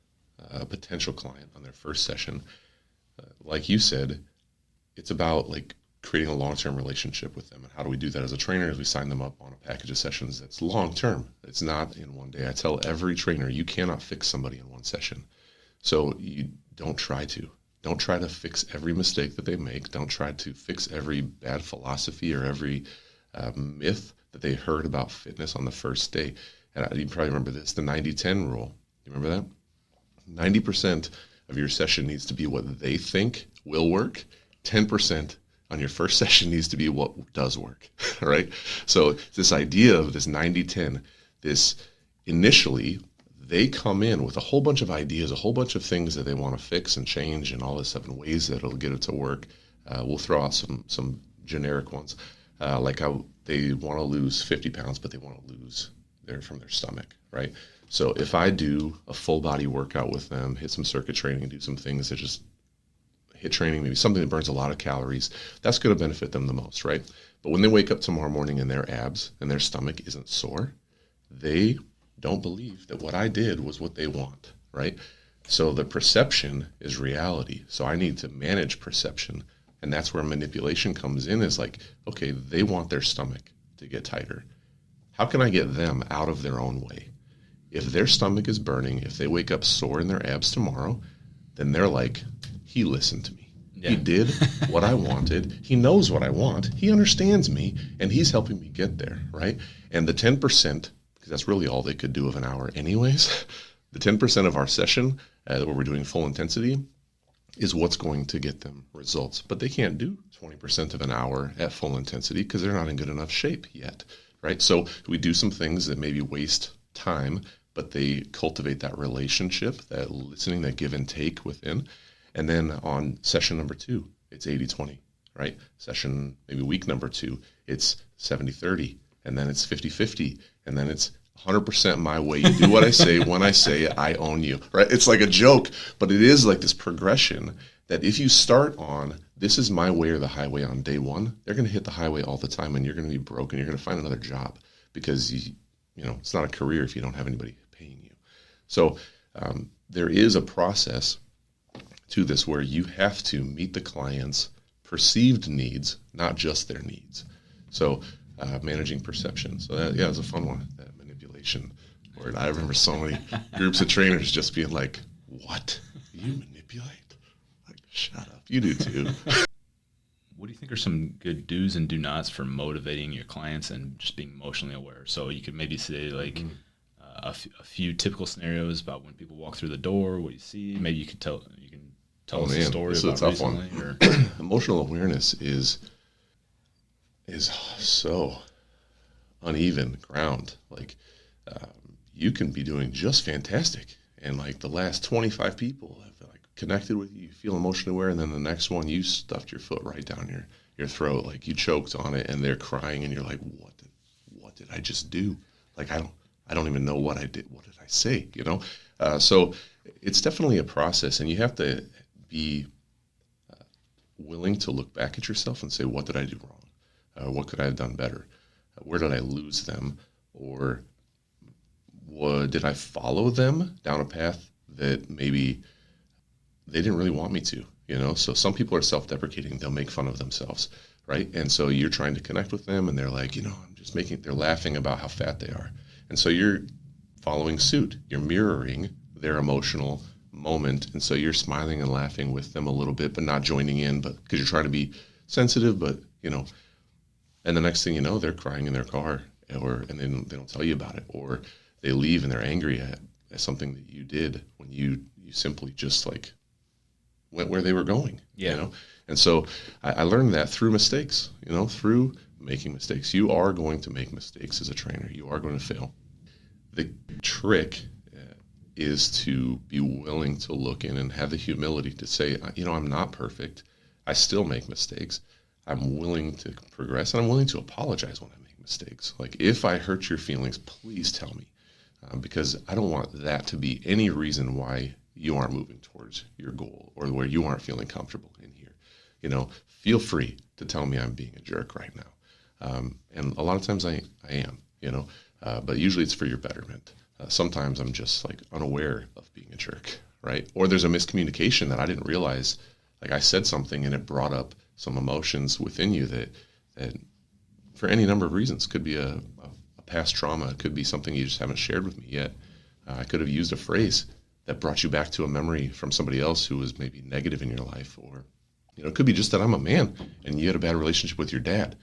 a potential client on their first session, like you said, it's about like creating a long-term relationship with them. And how do we do that as a trainer? Is we sign them up on a package of sessions that's long-term. It's not in one day. I tell every trainer, you cannot fix somebody in one session. So you don't try to. Don't try to fix every mistake that they make. Don't try to fix every bad philosophy or every myth that they heard about fitness on the first day. And you probably remember this, the 90-10 rule. You remember that? 90% of your session needs to be what they think will work. 10% on your first session needs to be what does work, right? So this idea of this 90-10, this initially, they come in with a whole bunch of ideas, a whole bunch of things that they want to fix and change and all this stuff in ways that it'll get it to work. We'll throw out some generic ones, like how they want to lose 50 pounds, but they want to lose from their stomach, right? So if I do a full body workout with them, hit some circuit training and do some things that just hit training, maybe something that burns a lot of calories, that's going to benefit them the most, right? But when they wake up tomorrow morning and their abs and their stomach isn't sore, they don't believe that what I did was what they want, right? So the perception is reality. So I need to manage perception. And that's where manipulation comes in, is like, okay, they want their stomach to get tighter. How can I get them out of their own way? If their stomach is burning, if they wake up sore in their abs tomorrow, then they're like, he listened to me. Yeah. He did what I wanted. He knows what I want. He understands me, and he's helping me get there, right? And the 10%, because that's really all they could do of an hour anyways, the 10% of our session where we're doing full intensity is what's going to get them results. But they can't do 20% of an hour at full intensity because they're not in good enough shape yet, right? So we do some things that maybe waste time, but they cultivate that relationship, that listening, that give and take within. And then on session number 2, it's 80-20, right? Session, maybe week number 2, it's 70-30, and then it's 50-50, and then it's 100% my way. You do what I say when I say it, I own you, right? It's like a joke, but it is like this progression that if you start on, this is my way or the highway on day 1, they're going to hit the highway all the time, and you're going to be broke, and you're going to find another job because it's not a career if you don't have anybody paying you. So there is a process to this where you have to meet the client's perceived needs, not just their needs. So managing perception. So that, it's a fun one, that manipulation word. I remember so many groups of trainers just being like, what? You manipulate? Like, shut up. You do too. What do you think think are some good do's and do nots for motivating your clients and just being emotionally aware. So you could maybe say like a few typical scenarios about when people walk through the door, what you see. Maybe you can tell us a story this about is a tough recently. one. Or Emotional awareness is so uneven ground. Like you can be doing just fantastic, and like the last 25 people have like connected with you, you feel emotionally aware, and then the next one you stuffed your foot right down your throat, like you choked on it, and they're crying, and you're like, what did I just do? Like I don't even know what I did. What did I say? You know, so it's definitely a process, and you have to be willing to look back at yourself and say, what did I do wrong? What could I have done better? Where did I lose them? Or did I follow them down a path that maybe they didn't really want me to? You know, so some people are self-deprecating. They'll make fun of themselves, right? And so you're trying to connect with them, and they're like, they're laughing about how fat they are. And so you're following suit. You're mirroring their emotional moment. And so you're smiling and laughing with them a little bit, but not joining in, but because you're trying to be sensitive, but and the next thing you know, they're crying in their car, and they don't tell you about it, or they leave and they're angry at something that you did when you simply just like went where they were going. Yeah. And so I learned that through mistakes, through making mistakes. You are going to make mistakes as a trainer. You are going to fail. The trick is to be willing to look in and have the humility to say, I'm not perfect. I still make mistakes. I'm willing to progress, and I'm willing to apologize when I make mistakes. Like, if I hurt your feelings, please tell me, because I don't want that to be any reason why you aren't moving towards your goal or where you aren't feeling comfortable in here. Feel free to tell me I'm being a jerk right now. And a lot of times I am, but usually it's for your betterment. Sometimes I'm just like unaware of being a jerk, right? Or there's a miscommunication that I didn't realize. Like, I said something and it brought up some emotions within you that for any number of reasons, could be a past trauma. It could be something you just haven't shared with me yet. I could have used a phrase that brought you back to a memory from somebody else who was maybe negative in your life. Or, it could be just that I'm a man and you had a bad relationship with your dad,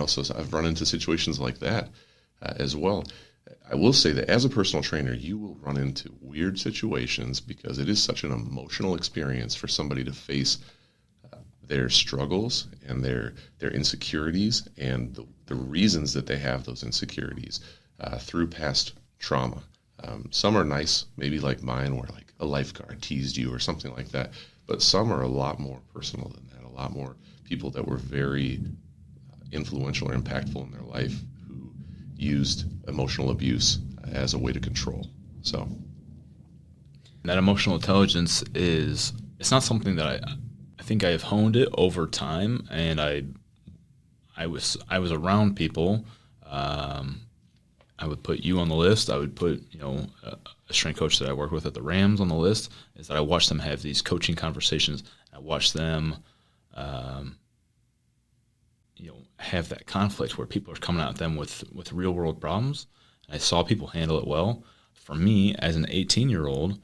so I've run into situations like that as well. I will say that as a personal trainer, you will run into weird situations because it is such an emotional experience for somebody to face their struggles and their insecurities and the reasons that they have those insecurities through past trauma. Some are nice, maybe like mine, where like a lifeguard teased you or something like that. But some are a lot more personal than that. A lot more people that were very influential or impactful in their life who used emotional abuse as a way to control. So that emotional intelligence it's not something that I think I have honed it over time, and I was around people. I would put you on the list. I would put a strength coach that I work with at the Rams on the list. Is that I watch them have these coaching conversations. I watch them have that conflict where people are coming at them with real world problems. And I saw people handle it well. For me, as an 18-year-old,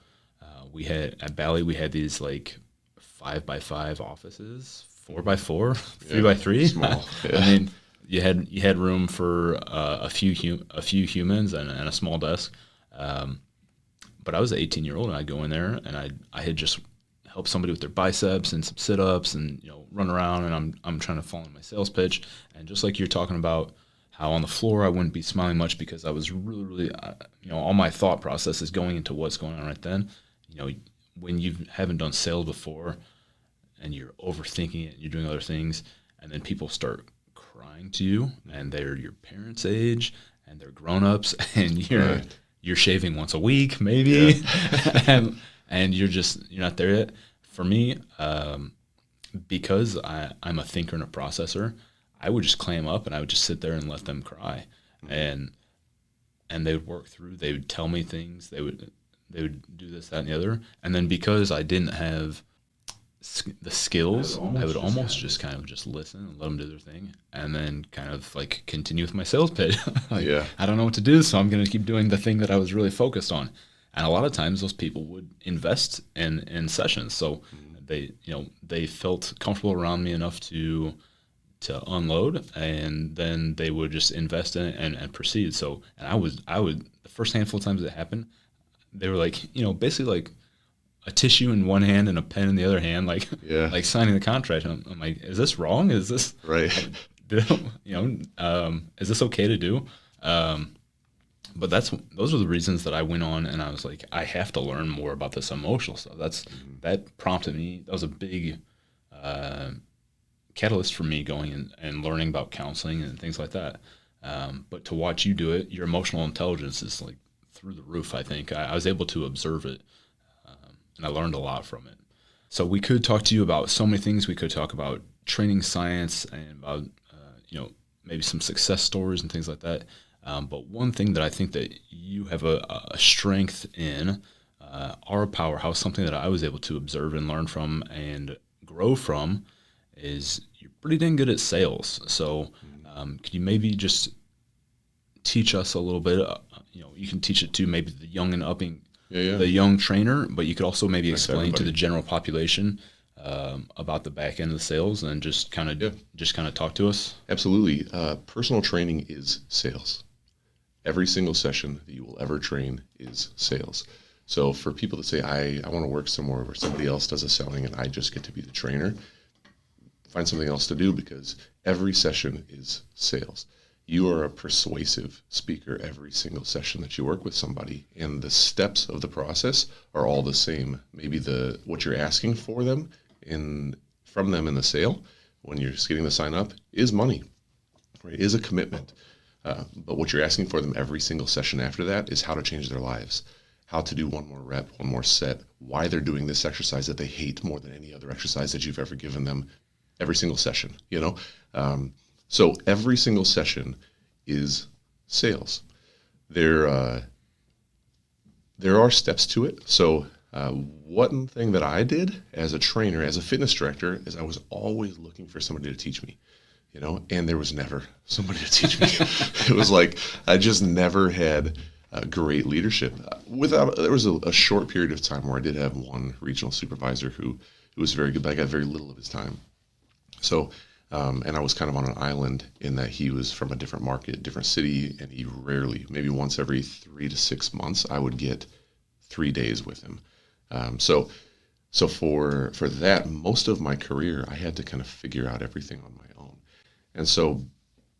we had at Bally these like 5x5 offices, 4x4, 3x3. Small. Yeah. I mean, you had room for a few humans and a small desk. But I was an 18-year-old, and I'd go in there, and I had just helped somebody with their biceps and some sit-ups, and run around, and I'm trying to follow my sales pitch. And just like you're talking about how on the floor I wouldn't be smiling much because I was really, really, all my thought process is going into what's going on right then. When you haven't done sales before and you're overthinking it and you're doing other things, and then people start crying to you, and they're your parents' age, and they're grown-ups, and you're shaving once a week maybe, yeah. and you're not there yet. For me, because I'm a thinker and a processor, I would just clam up and I would just sit there and let them cry, and they would work through. They would tell me things. They would do this, that, and the other. And then because I didn't have the skills, I would almost just kind of just listen and let them do their thing, and then kind of like continue with my sales pitch. I don't know what to do, so I'm going to keep doing the thing that I was really focused on. And a lot of times those people would invest in sessions, so they felt comfortable around me enough to unload, and then they would just invest in it and proceed. So, and I would the first handful of times it happened, they were like, basically like a tissue in one hand and a pen in the other hand, like Yeah. like signing the contract. I'm like, is this wrong? Is this Right. is this okay to do? But those are the reasons that I went on, and I was like, I have to learn more about this emotional stuff. That prompted me. That was a big catalyst for me going and learning about counseling and things like that. But to watch you do it, your emotional intelligence is like through the roof. I think I was able to observe it, and I learned a lot from it. So we could talk to you about so many things. We could talk about training science and about maybe some success stories and things like that. But one thing that I think that you have a strength in, our powerhouse, something that I was able to observe and learn from and grow from, is you're pretty dang good at sales. So could you maybe just teach us a little bit? You can teach it to maybe the young and upping, the young trainer, but you could also maybe explain to the general population about the back end of the sales, and just kind of talk to us. Absolutely. Personal training is sales. Every single session that you will ever train is sales. So for people that say, I want to work somewhere where somebody else does the selling and I just get to be the trainer, find something else to do, because every session is sales. You are a persuasive speaker every single session that you work with somebody, and the steps of the process are all the same. Maybe what you're asking for them from them in the sale, when you're just getting the sign up, is money, right? Is a commitment. But what you're asking for them every single session after that is how to change their lives, how to do one more rep, one more set, why they're doing this exercise that they hate more than any other exercise that you've ever given them, every single session, So every single session is sales. There are steps to it. So one thing that I did as a trainer, as a fitness director, is I was always looking for somebody to teach me. And there was never somebody to teach me. It was like I just never had great leadership. There was a short period of time where I did have one regional supervisor who was very good, but I got very little of his time. So, and I was kind of on an island in that he was from a different market, different city, and he rarely, maybe once every 3 to 6 months, I would get 3 days with him. So for that, most of my career, I had to kind of figure out everything on my own. And so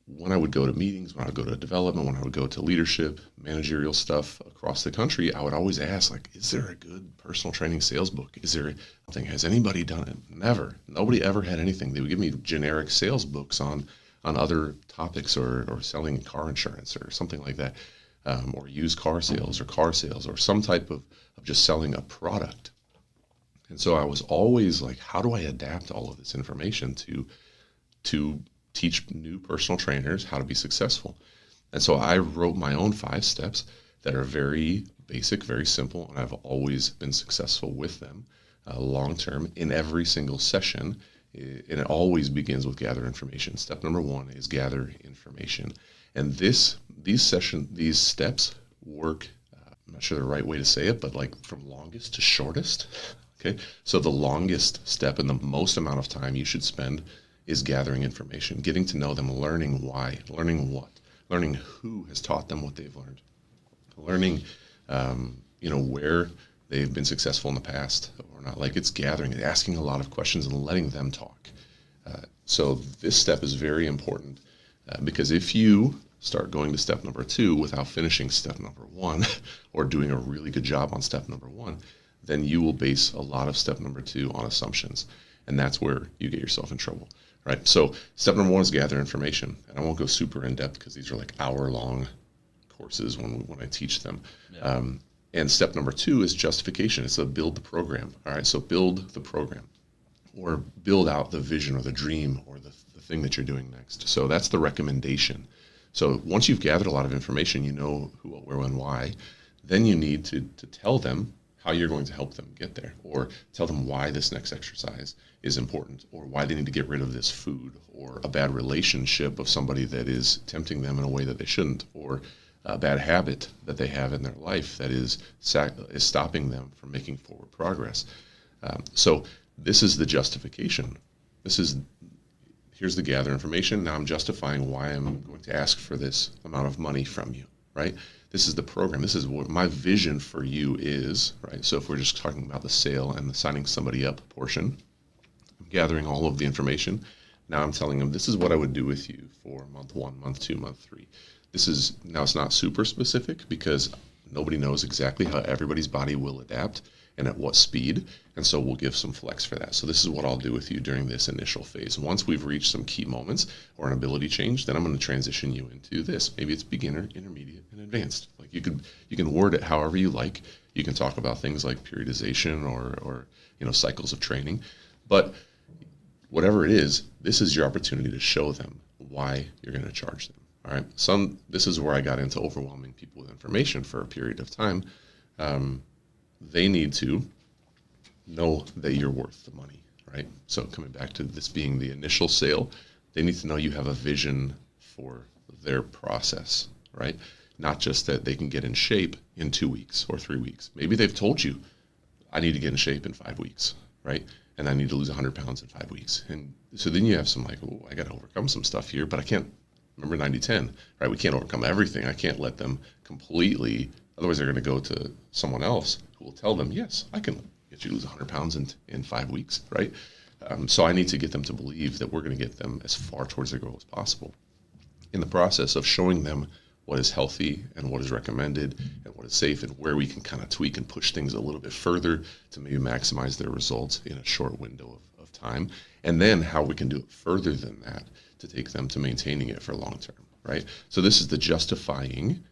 when I would go to meetings, when I would go to development, when I would go to leadership, managerial stuff across the country, I would always ask, like, is there a good personal training sales book? Is there something? Has anybody done it? Never. Nobody ever had anything. They would give me generic sales books on other topics, or selling car insurance or something like that, or used car sales or some type of just selling a product. And so I was always like, how do I adapt all of this information to teach new personal trainers how to be successful? And so I wrote my own 5 steps that are very basic, very simple, and I've always been successful with them long term in every single session. And it always begins with gather information. Step number 1 is gather information. And these steps work, I'm not sure the right way to say it, but like from longest to shordest. Okay. So the longest step and the most amount of time you should spend is gathering information, getting to know them, learning why, learning what, learning who has taught them what they've learned, learning, where they've been successful in the past or not. Like, it's gathering, asking a lot of questions and letting them talk. So this step is very important because if you start going to step number 2 without finishing step number 1 or doing a really good job on step number 1, then you will base a lot of step number 2 on assumptions. And that's where you get yourself in trouble. Right. So step number 1 is gather information. And I won't go super in depth because these are like hour-long courses when I teach them. Yeah. And step number 2 is justification. It's build the program. All right. So build the program, or build out the vision or the dream or the thing that you're doing next. So that's the recommendation. So once you've gathered a lot of information, you know who, what, where, when, why, then you need to tell them how you're going to help them get there, or tell them why this next exercise is important, or why they need to get rid of this food, or a bad relationship of somebody that is tempting them in a way that they shouldn't, or a bad habit that they have in their life that is stopping them from making forward progress. So this is the justification. This is here's the gather information. Now I'm justifying why I'm going to ask for this amount of money from you, right? This is the program. This is what my vision for you is, right? So if we're just talking about the sale and the signing somebody up portion, I'm gathering all of the information. Now I'm telling them, this is what I would do with you for month 1, month 2, month 3. Now it's not super specific because nobody knows exactly how everybody's body will adapt and at what speed. And so we'll give some flex for that. So this is what I'll do with you during this initial phase. Once we've reached some key moments or an ability change, then I'm going to transition you into this. Maybe it's beginner, intermediate, and advanced. Like you can word it however you like. You can talk about things like periodization or cycles of training. But whatever it is, this is your opportunity to show them why you're going to charge them. All right. This is where I got into overwhelming people with information for a period of time. They need to know that you're worth the money, right? So coming back to this being the initial sale, they need to know you have a vision for their process, right? Not just that they can get in shape in 2 weeks or 3 weeks. Maybe they've told you, I need to get in shape in 5 weeks, right? And I need to lose 100 pounds in 5 weeks. And so then you have some like, oh, I got to overcome some stuff here, but I can't. Remember 90-10, right? We can't overcome everything. I can't let them completely, otherwise they're going to go to someone else who will tell them, yes, I can get you to lose 100 pounds in 5 weeks, right? So I need to get them to believe that we're going to get them as far towards their goal as possible. In the process of showing them what is healthy and what is recommended and what is safe and where we can kind of tweak and push things a little bit further to maybe maximize their results in a short window of time. And then how we can do it further than that to take them to maintaining it for long term, right? So this is the justifying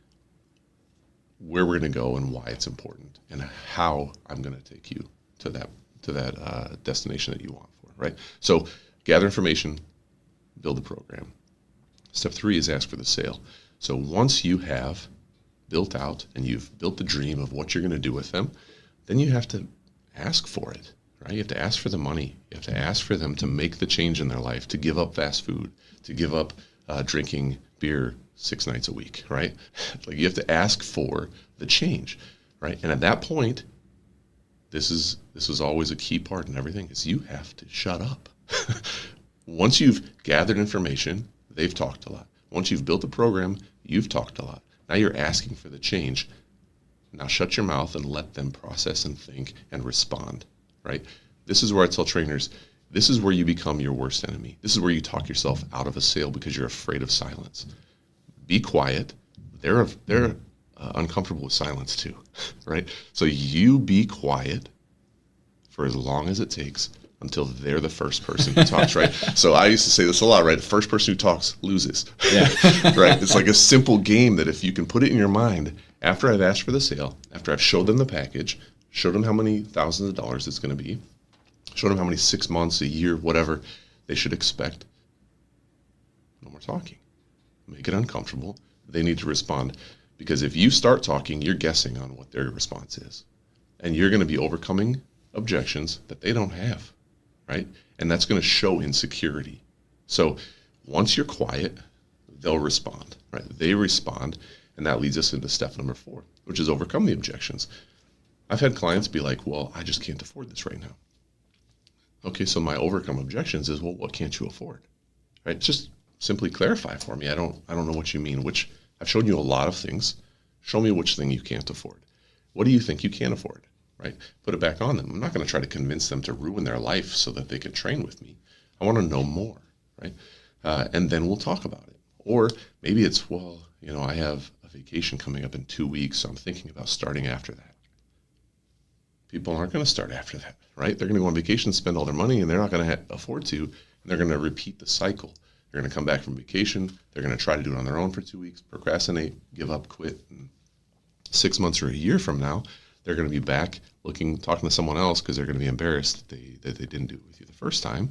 where we're going to go and why it's important and how I'm going to take you to that destination that you want for, right? So gather information, build a program. Step 3 is ask for the sale. So once you have built out and you've built the dream of what you're going to do with them, then you have to ask for it, right? You have to ask for the money. You have to ask for them to make the change in their life, to give up fast food, to give up drinking beer 6 nights a week, right? Like you have to ask for the change, right? And at that point, this is always a key part in everything, is you have to shut up. Once you've gathered information, they've talked a lot. Once you've built a program, you've talked a lot. Now you're asking for the change. Now shut your mouth and let them process and think and respond, right? This is where I tell trainers, this is where you become your worst enemy. This is where you talk yourself out of a sale because you're afraid of silence. Be quiet. They're uncomfortable with silence too, right? So you be quiet for as long as it takes until they're the first person who talks, right? So I used to say this a lot, right? The first person who talks loses, Yeah. right? It's like a simple game that if you can put it in your mind, after I've asked for the sale, after I've showed them the package, showed them how many thousands of dollars it's going to be, showed them how many 6 months, a year, whatever they should expect, no more talking. Make it uncomfortable. They need to respond. Because if you start talking, you're guessing on what their response is. And you're going to be overcoming objections that they don't have, right? And that's going to show insecurity. So once you're quiet, they'll respond, right? They respond, and that leads us into step number 4, which is overcome the objections. I've had clients be like, well, I just can't afford this right now. Okay, so my overcome objections is, well, what can't you afford? Right? Just simply clarify for me. I don't know what you mean. I've shown you a lot of things. Show me which thing you can't afford. What do you think you can afford? Right? Put it back on them. I'm not going to try to convince them to ruin their life so that they can train with me. I want to know more, right? And then we'll talk about it. Or maybe it's, well, I have a vacation coming up in 2 weeks, so I'm thinking about starting after that. People aren't going to start after that, right? They're going to go on vacation, spend all their money, and they're not going to afford to, and they're going to repeat the cycle. They're going to come back from vacation. They're going to try to do it on their own for 2 weeks, procrastinate, give up, quit. And 6 months or a year from now, they're going to be back talking to someone else because they're going to be embarrassed that they didn't do it with you the first time.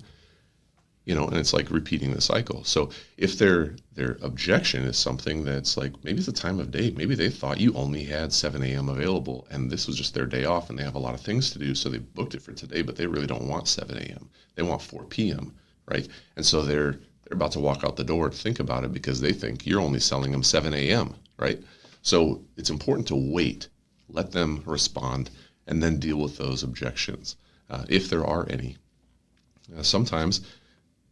And it's like repeating the cycle. So if their objection is something that's like, maybe it's the time of day, maybe they thought you only had 7 a.m. available and this was just their day off and they have a lot of things to do, so they booked it for today, but they really don't want 7 a.m. They want 4 p.m., right? And so they're about to walk out the door to think about it because they think you're only selling them 7 a.m., right? So it's important to wait, let them respond, and then deal with those objections, if there are any. Sometimes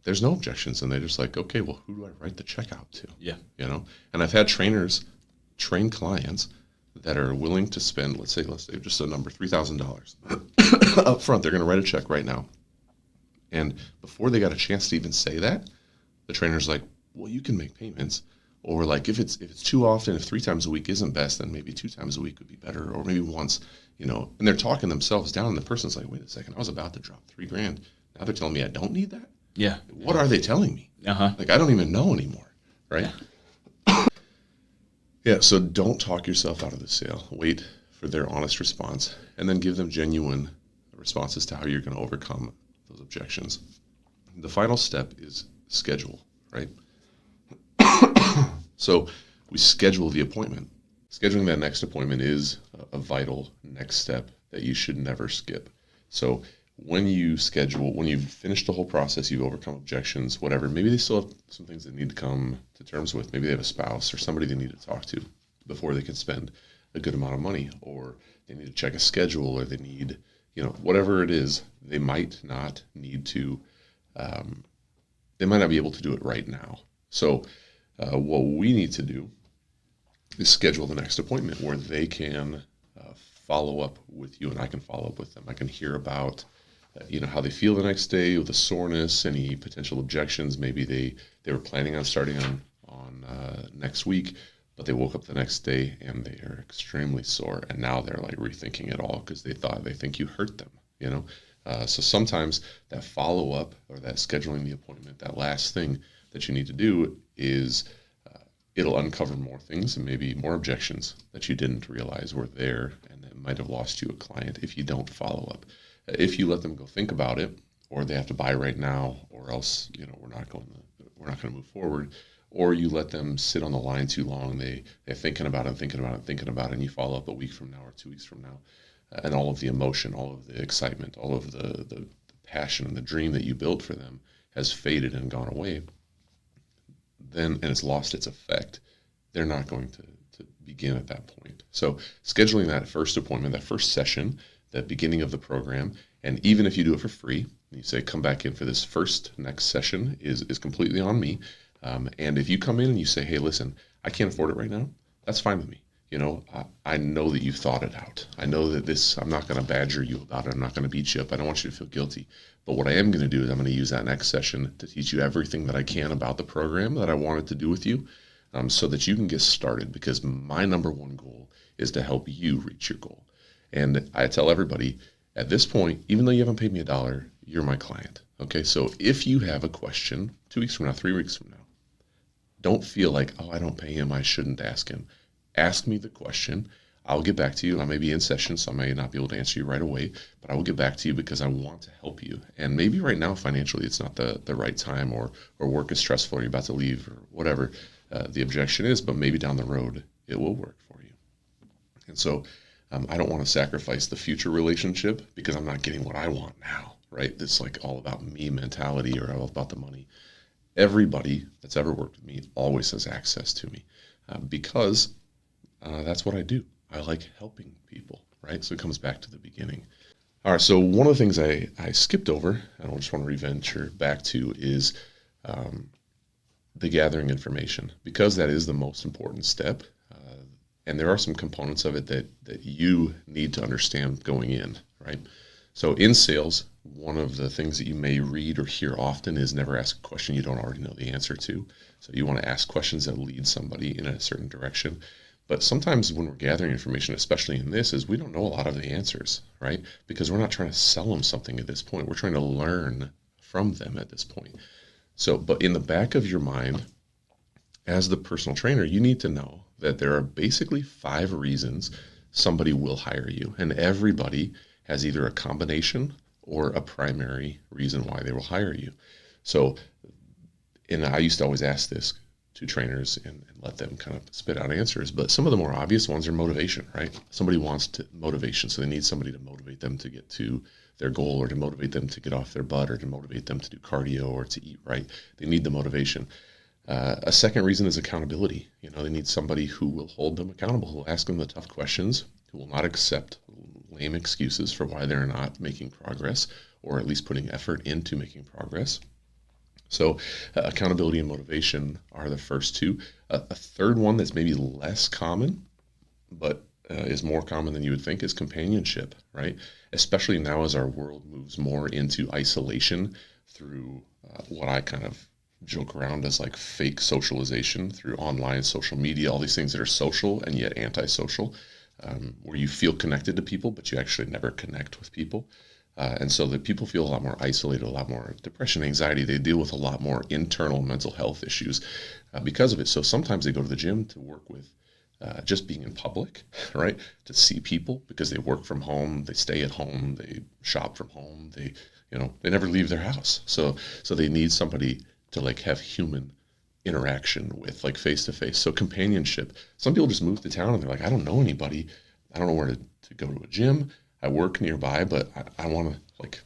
there's no objections, and they're just like, okay, well, who do I write the check out to? Yeah. And I've had trainers train clients that are willing to spend, let's say just a number, $3,000 up front. They're going to write a check right now. And before they got a chance to even say that, the trainer's like, well, you can make payments. Or like, if it's too often, if 3 times a week isn't best, then maybe 2 times a week would be better, or maybe once, and they're talking themselves down, and the person's like, wait a second, I was about to drop $3,000. Now they're telling me I don't need that? Yeah. What are they telling me? Uh-huh. Like, I don't even know anymore, right? Yeah, so don't talk yourself out of the sale. Wait for their honest response, and then give them genuine responses to how you're going to overcome those objections. The final step is schedule, right? So we schedule the appointment. Scheduling that next appointment is a vital next step that you should never skip. So when you schedule, when you've finished the whole process, you've overcome objections, whatever, maybe they still have some things they need to come to terms with. Maybe they have a spouse or somebody they need to talk to before they can spend a good amount of money, or they need to check a schedule, or they need, whatever it is, they might not need to, they might not be able to do it right now. So what we need to do is schedule the next appointment where they can follow up with you, and I can follow up with them. I can hear about how they feel the next day, with the soreness, any potential objections. Maybe they were planning on starting on next week, but they woke up the next day and they are extremely sore, and now they're like rethinking it all because they think you hurt them. So sometimes that follow up, or that scheduling the appointment, that last thing that you need to do is it'll uncover more things and maybe more objections that you didn't realize were there, and that might have lost you a client if you don't follow up. If you let them go think about it, or they have to buy right now, or else we're not going to move forward, or you let them sit on the line too long, they're thinking about it, and you follow up a week from now or 2 weeks from now, and all of the emotion, all of the excitement, all of the passion and the dream that you built for them has faded and gone away, and it's lost its effect, they're not going to begin at that point. So scheduling that first appointment, that first session, that beginning of the program, and even if you do it for free, you say, come back in for this next session is completely on me. And if you come in and you say, hey, listen, I can't afford it right now, that's fine with me. I know that you've thought it out. I know that I'm not going to badger you about it. I'm not going to beat you up. I don't want you to feel guilty. But what I am going to do is I'm going to use that next session to teach you everything that I can about the program that I wanted to do with you, so that you can get started, because my number one goal is to help you reach your goal. And I tell everybody at this point, even though you haven't paid me $1, you're my client. Okay, so if you have a question 2 weeks from now, 3 weeks from now, don't feel like, oh, I don't pay him, I shouldn't ask him. Ask me the question. I'll get back to you. I may be in session, so I may not be able to answer you right away, but I will get back to you because I want to help you. And maybe right now, financially, it's not the right time, or work is stressful, or you're about to leave, or whatever the objection is, but maybe down the road, it will work for you. And so I don't want to sacrifice the future relationship because I'm not getting what I want now, right? It's like all about me mentality, or all about the money. Everybody that's ever worked with me always has access to me because that's what I do. I like helping people, right? So it comes back to the beginning. All right, so one of the things I skipped over, and I just want to reventure back to, is the gathering information, because that is the most important step. And there are some components of it that you need to understand going in, right? So in sales, one of the things that you may read or hear often is never ask a question you don't already know the answer to. So you want to ask questions that lead somebody in a certain direction. But sometimes when we're gathering information, especially in this, is we don't know a lot of the answers, right? Because we're not trying to sell them something at this point. We're trying to learn from them at this point. So, but in the back of your mind, as the personal trainer, you need to know that there are basically 5 reasons somebody will hire you. And everybody has either a combination or a primary reason why they will hire you. So, and I used to always ask this to trainers and let them kind of spit out answers, but some of the more obvious ones are motivation, right? Somebody wants motivation, so they need somebody to motivate them to get to their goal, or to motivate them to get off their butt, or to motivate them to do cardio, or to eat right. They need the motivation. A second reason is accountability. They need somebody who will hold them accountable, who will ask them the tough questions, who will not accept lame excuses for why they're not making progress, or at least putting effort into making progress. So accountability and motivation are the first two. A third one that's maybe less common, but is more common than you would think, is companionship, right? Especially now as our world moves more into isolation through what I kind of joke around as like fake socialization through online social media, all these things that are social and yet antisocial, where you feel connected to people, but you actually never connect with people. And so that people feel a lot more isolated, a lot more depression, anxiety. They deal with a lot more internal mental health issues because of it. So sometimes they go to the gym to work with just being in public, right? To see people because they work from home, they stay at home, they shop from home, they never leave their house. So they need somebody to like have human interaction with, like face to face. So companionship. Some people just move to town and they're like, I don't know anybody. I don't know where to go to a gym. I work nearby, but I want to like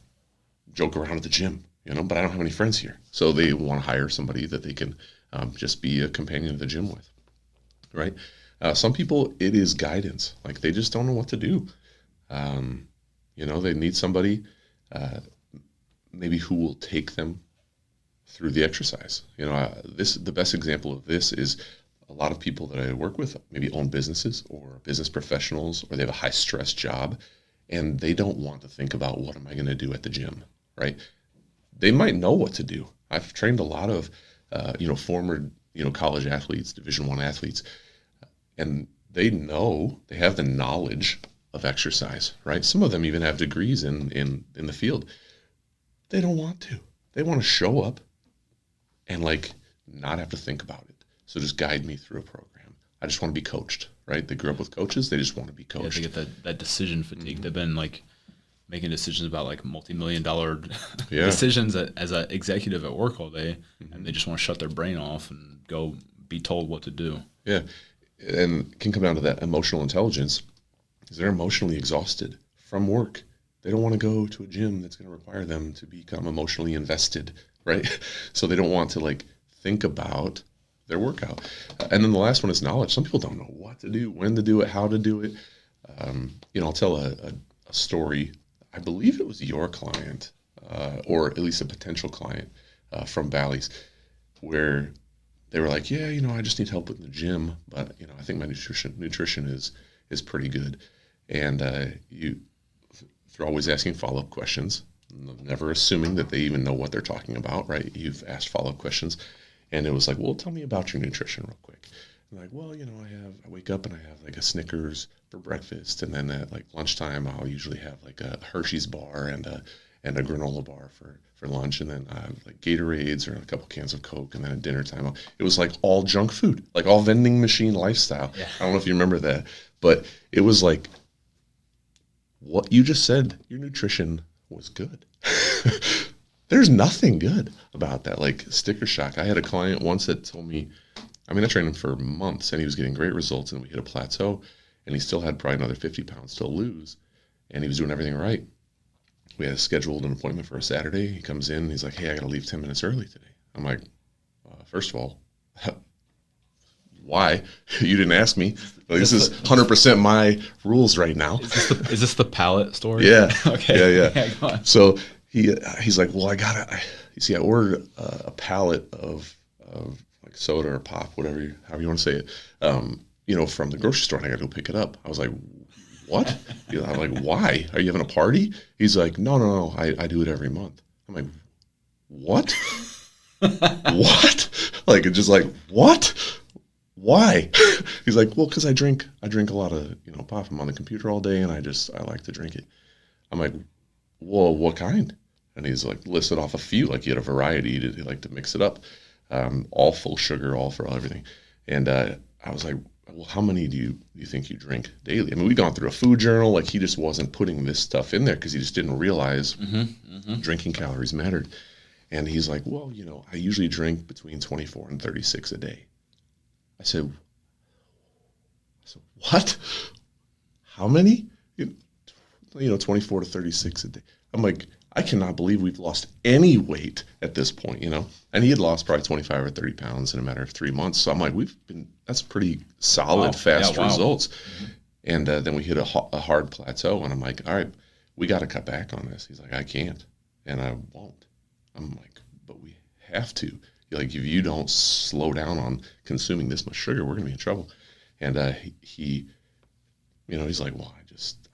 joke around at the gym, but I don't have any friends here. So they want to hire somebody that they can just be a companion to the gym with, right? Some people, it is guidance. Like they just don't know what to do. They need somebody maybe who will take them through the exercise. The best example of this is a lot of people that I work with maybe own businesses or business professionals, or they have a high stress job and they don't want to think about what am I going to do at the gym, right? They might know what to do. I've trained a lot of, former, college athletes, Division I athletes, and they have the knowledge of exercise, right? Some of them even have degrees in the field. They don't want to. They want to show up and like not have to think about it. So just guide me through a program. I just want to be coached, right? They grew up with coaches. They just want to be coached. Yeah, they get that decision fatigue. Mm-hmm. They've been like making decisions about like multi-million-dollar decisions as an executive at work all day, and they just want to shut their brain off and go be told what to do. Yeah, and it can come down to that emotional intelligence, because they're emotionally exhausted from work. They don't want to go to a gym that's going to require them to become emotionally invested, right? So they don't want to like think about their workout. And then the last one is knowledge. Some people don't know what to do, when to do it, how to do it. I'll tell a story. I believe it was your client, or at least a potential client from Bally's, where they were like, yeah, I just need help with the gym, but I think my nutrition is pretty good. And they're always asking follow-up questions, never assuming that they even know what they're talking about, right? You've asked follow-up questions. And it was like, well, tell me about your nutrition real quick. I'm like, well, I wake up and I have like a Snickers for breakfast. And then at like lunchtime, I'll usually have like a Hershey's bar and a granola bar for lunch. And then I have like Gatorades or a couple cans of Coke. And then at dinner time, it was like all junk food, like all vending machine lifestyle. Yeah. I don't know if you remember that, but it was like what you just said, your nutrition was good. There's nothing good about that. Like sticker shock. I had a client once that told me, I trained him for months and he was getting great results, and we hit a plateau and he still had probably another 50 pounds to lose, and he was doing everything right. We had scheduled an appointment for a Saturday. He comes in and he's like, hey, I got to leave 10 minutes early today. I'm like, first of all, why? You didn't ask me. Like, this is 100% my rules right now. Is this the pallet story? Yeah. Okay. Yeah. Go on. So he's like, well, I ordered a pallet of like soda or pop, however you want to say it, from the grocery store, and I got to go pick it up. I was like, what? I'm like, why? Are you having a party? He's like, no, I do it every month. I'm like, what? What? Like, it's just like, what? Why? He's like, well, because I drink a lot of pop. I'm on the computer all day, and I like to drink it. I'm like, well, what kind? And he's like listed off a few, like he had a variety to mix it up, all full sugar, all for everything. And I was like, well, how many do you think you drink daily? We've gone through a food journal. Like he just wasn't putting this stuff in there because he just didn't realize drinking calories mattered. And he's like, well, I usually drink between 24 and 36 a day. I said, what? How many? 24 to 36 a day. I'm like, I cannot believe we've lost any weight at this point, And he had lost probably 25 or 30 pounds in a matter of 3 months. So I'm like, that's pretty solid, fast results. Mm-hmm. And then we hit a hard plateau, and I'm like, all right, we got to cut back on this. He's like, I can't, and I won't. I'm like, but we have to. Like, if you don't slow down on consuming this much sugar, we're going to be in trouble. And he, he's like, well,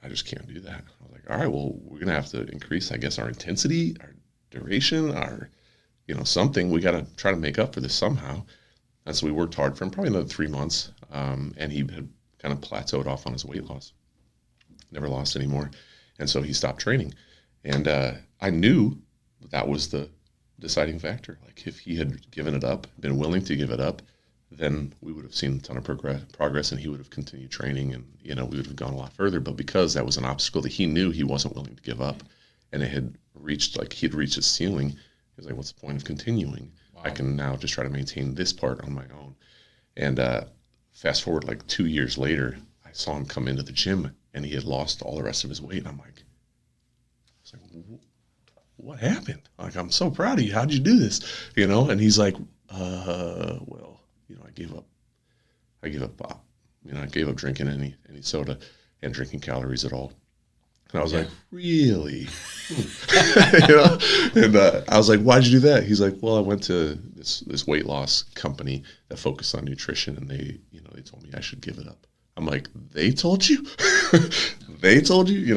I just can't do that. I was like, all right, well, we're going to have to increase, I guess, our intensity, our duration, our, something. We got to try to make up for this somehow. And so we worked hard for him, probably another 3 months. And he had kind of plateaued off on his weight loss, never lost anymore. And so he stopped training. And I knew that was the deciding factor. Like, if he had given it up, been willing to give it up, then we would have seen a ton of progress, and he would have continued training, and we would have gone a lot further. But because that was an obstacle that he knew he wasn't willing to give up, and it had reached, like, he'd reached his ceiling, he was like, what's the point of continuing? Wow. I can now just try to maintain this part on my own. And fast forward like 2 years later, I saw him come into the gym, and he had lost all the rest of his weight. And I'm like, what happened? Like, I'm so proud of you. How'd you do this? And he's like, well, I gave up pop. I gave up drinking any soda and drinking calories at all. And I was like, really? And I was like, why'd you do that? He's like, well, I went to this weight loss company that focused on nutrition, and they told me I should give it up. I'm like, they told you? They told you?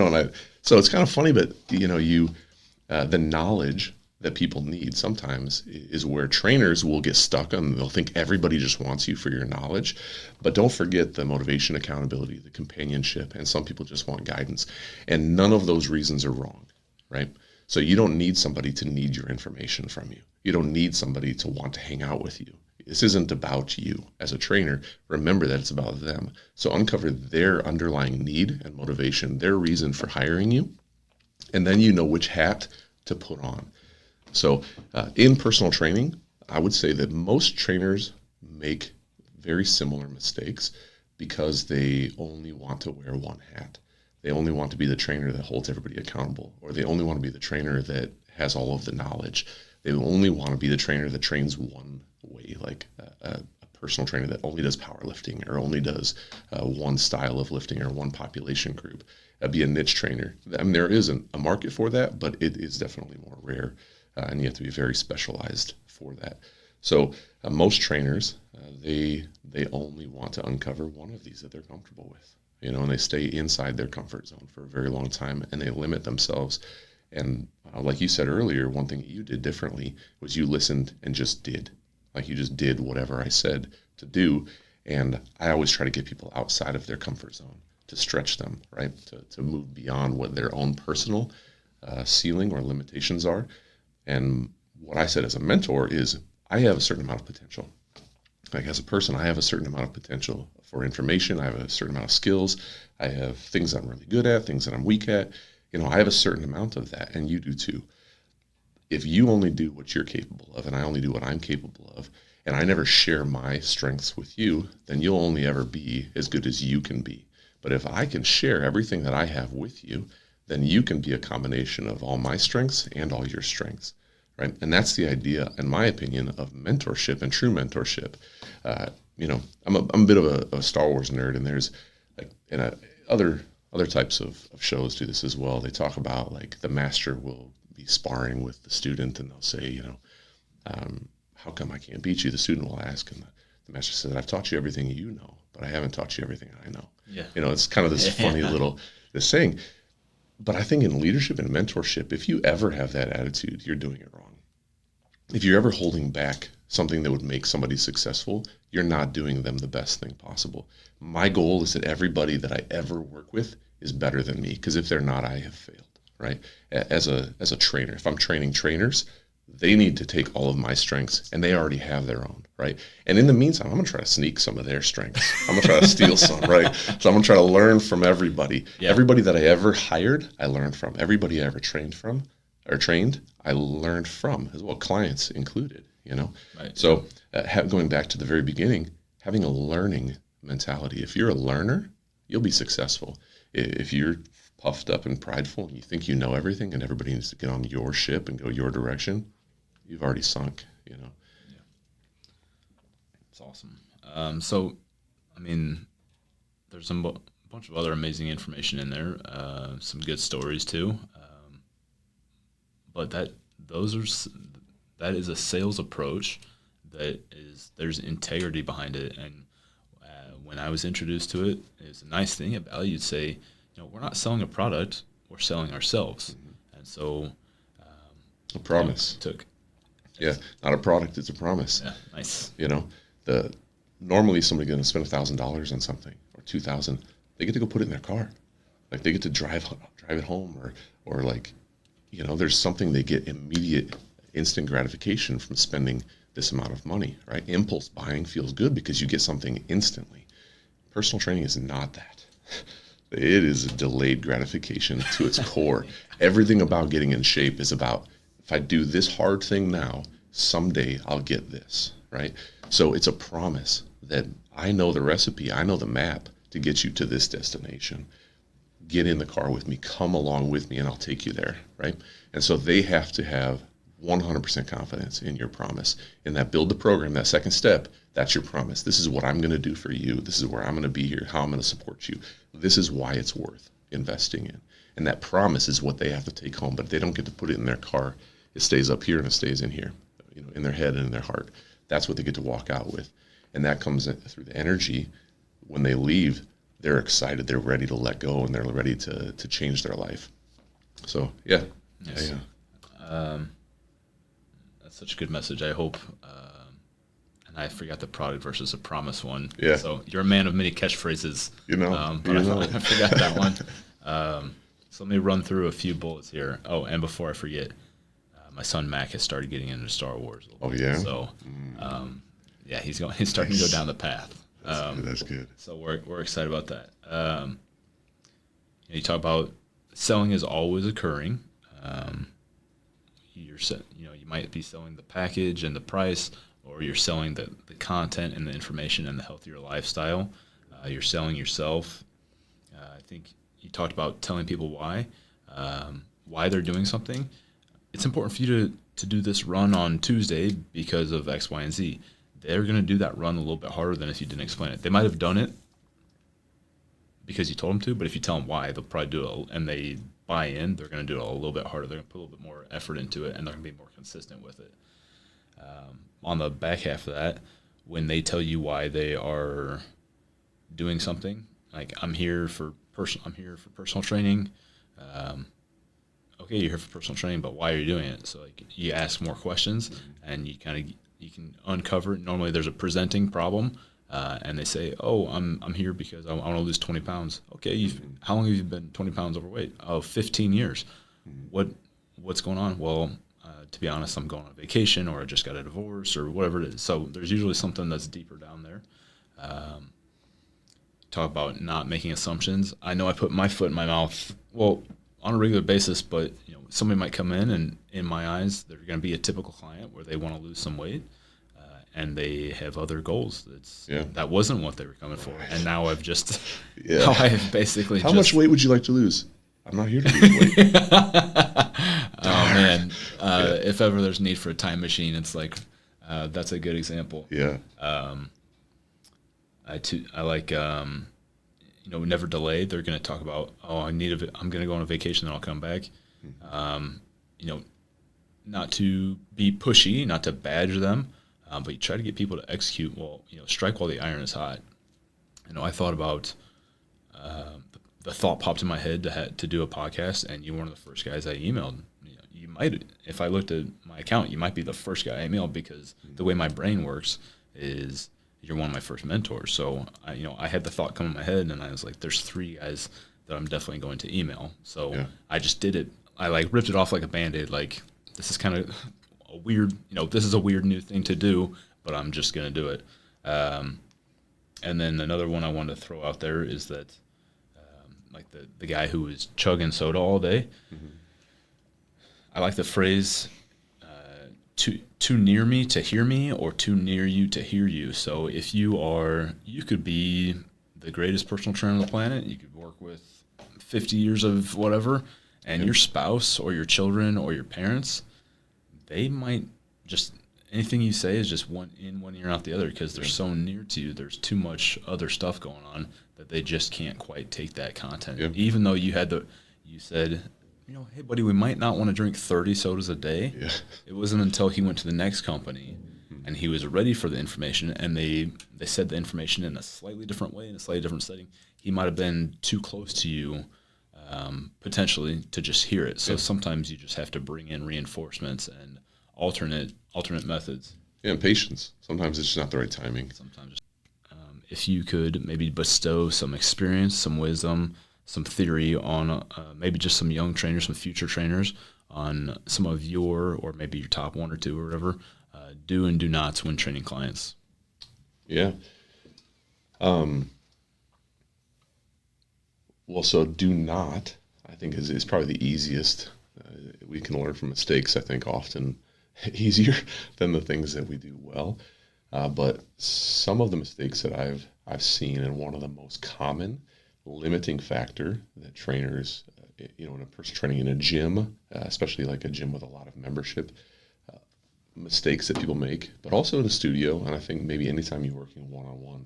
So it's kind of funny, but the knowledge that people need sometimes is where trainers will get stuck on. They'll think everybody just wants you for your knowledge, but don't forget the motivation, accountability, the companionship, and some people just want guidance. And none of those reasons are wrong, right? So you don't need somebody to need your information from you. You don't need somebody to want to hang out with you. This isn't about you as a trainer. Remember that it's about them. So uncover their underlying need and motivation, their reason for hiring you, and then you know which hat to put on. So in personal training, I would say that most trainers make very similar mistakes because they only want to wear one hat. They only want to be the trainer that holds everybody accountable, or they only want to be the trainer that has all of the knowledge. They only want to be the trainer that trains one way, like a personal trainer that only does powerlifting or only does one style of lifting or one population group. Be a niche trainer. I mean, there isn't a market for that, but it is definitely more rare. And you have to be very specialized for that. So most trainers, they only want to uncover one of these that they're comfortable with, and they stay inside their comfort zone for a very long time, and they limit themselves. And like you said earlier, one thing that you did differently was you listened and just did. Like, you just did whatever I said to do. And I always try to get people outside of their comfort zone, to stretch them, right? To move beyond what their own personal ceiling or limitations are. And what I said as a mentor is, I have a certain amount of potential. Like, as a person, I have a certain amount of potential for information. I have a certain amount of skills. I have things I'm really good at, things that I'm weak at. I have a certain amount of that, and you do too. If you only do what you're capable of, and I only do what I'm capable of, and I never share my strengths with you, then you'll only ever be as good as you can be. But if I can share everything that I have with you, then you can be a combination of all my strengths and all your strengths, right? And that's the idea, in my opinion, of mentorship and true mentorship. I'm a bit of a Star Wars nerd, and there's other types of shows do this as well. They talk about, like, the master will be sparring with the student, and they'll say, how come I can't beat you? The student will ask, and the master says, I've taught you everything you know, but I haven't taught you everything I know. Yeah. It's kind of this funny little this saying. But I think in leadership and mentorship, if you ever have that attitude, you're doing it wrong. If you're ever holding back something that would make somebody successful, you're not doing them the best thing possible. My goal is that everybody that I ever work with is better than me, because if they're not, I have failed, right? As a trainer, if I'm training trainers, they need to take all of my strengths, and they already have their own, right? And in the meantime, I'm going to try to sneak some of their strengths. I'm going to try to steal some, right? So I'm going to try to learn from everybody. Yeah. Everybody that I ever hired, I learned from. Everybody I ever trained, I learned from as well, clients included, Right. So going back to the very beginning, having a learning mentality. If you're a learner, you'll be successful. If you're puffed up and prideful and you think you know everything and everybody needs to get on your ship and go your direction, you've already sunk, Yeah. It's awesome. So, I mean, there's a bunch of other amazing information in there, some good stories too. But those are that is a sales approach there's integrity behind it. And when I was introduced to it, it's a nice thing at Valley. You'd say, we're not selling a product, we're selling ourselves. And so a promise. Not a product, it's a promise. Yeah, nice. Normally somebody's going to spend $1,000 on something or $2,000. They get to go put it in their car. Like they get to drive it home, or like, there's something they get immediate, instant gratification from spending this amount of money, right? Impulse buying feels good because you get something instantly. Personal training is not that. It is a delayed gratification to its core. Everything about getting in shape is about, if I do this hard thing now, someday I'll get this, right? So it's a promise that I know the recipe, I know the map to get you to this destination. Get in the car with me, come along with me, and I'll take you there, right? And so they have to have 100% confidence in your promise. In that build the program, that second step, that's your promise. This is what I'm going to do for you. This is where I'm going to be here, how I'm going to support you. This is why it's worth investing in. And that promise is what they have to take home, but they don't get to put it in their car. It stays up here and it stays in here, in their head and in their heart. That's what they get to walk out with. And that comes through the energy. When they leave, they're excited, they're ready to let go, and they're ready to change their life. So, yeah. Yes. That's such a good message. I hope, and I forgot the product versus a promise one. Yeah. So you're a man of many catchphrases. I forgot that one. So let me run through a few bullets here. Oh, and before I forget, my son Mac has started getting into Star Wars. Oh, yeah? So, he's starting to go down the path. That's good. So we're excited about that. You talk about selling is always occurring. You might be selling the package and the price, or you're selling the content and the information and the healthier lifestyle. You're selling yourself. I think you talked about telling people why they're doing something. It's important for you to do this run on Tuesday because of X, Y, and Z. They're going to do that run a little bit harder than if you didn't explain it. They might have done it because you told them to, but if you tell them why, they'll probably do it, and they buy in, they're going to do it a little bit harder. They're going to put a little bit more effort into it, and they're going to be more consistent with it. On the back half of that, when they tell you why they are doing something, like I'm here for personal training. Okay, you're here for personal training, but why are you doing it? So like you ask more questions, and you can uncover. Normally, there's a presenting problem, and they say, "Oh, I'm here because I want to lose 20 pounds." Okay, how long have you been 20 pounds overweight? Oh, 15 years. What's going on? Well, to be honest, I'm going on vacation, or I just got a divorce, or whatever it is. So there's usually something that's deeper down there. Talk about not making assumptions. I know I put my foot in my mouth, well, on a regular basis, but somebody might come in, and in my eyes, they're going to be a typical client where they want to lose some weight, and they have other goals. That wasn't what they were coming for, and now I've just now I've basically. How much weight would you like to lose? I'm not here to lose weight. Oh man, if ever there's need for a time machine, it's like that's a good example. Yeah. I like never delay. They're going to talk about, I'm going to go on a vacation and I'll come back. Not to be pushy, not to badger them, but you try to get people to execute. Well, strike while the iron is hot. I thought about the thought popped in my head to do a podcast, and you're one of the first guys I emailed. You might, if I looked at my account, you might be the first guy I emailed, because the way my brain works is you're one of my first mentors. So I had the thought come in my head, and I was like, there's 3 guys that I'm definitely going to email. So I just did it. I ripped it off like a Band-Aid. Like, this is kind of a weird, this is a weird new thing to do, but I'm just going to do it. And then another one I wanted to throw out there is that, like the guy who was chugging soda all day. Mm-hmm. I like the phrase, too near me to hear me, or too near you to hear you. So if you could be the greatest personal trainer on the planet. You could work with 50 years of whatever, and your spouse or your children or your parents, they might just, anything you say is just one in, one ear out the other, because they're so near to you. There's too much other stuff going on that they just can't quite take that content. Even though you said hey, buddy, we might not want to drink 30 sodas a day. Yeah. It wasn't until he went to the next company and he was ready for the information, and they said the information in a slightly different way, in a slightly different setting. He might have been too close to you, potentially, to just hear it. So sometimes you just have to bring in reinforcements and alternate methods. Yeah, and patience. Sometimes it's just not the right timing. Sometimes, if you could maybe bestow some experience, some wisdom, some theory on maybe just some young trainers, some future trainers, on some of your, or maybe your top one or two or whatever, do and do nots when training clients. Yeah. Well, so do not, I think, is probably the easiest. We can learn from mistakes, I think, often easier than the things that we do well. But some of the mistakes that I've seen, and one of the most common limiting factor that trainers, in a person training in a gym, especially like a gym with a lot of membership, mistakes that people make, but also in a studio, and I think maybe anytime you're working one-on-one,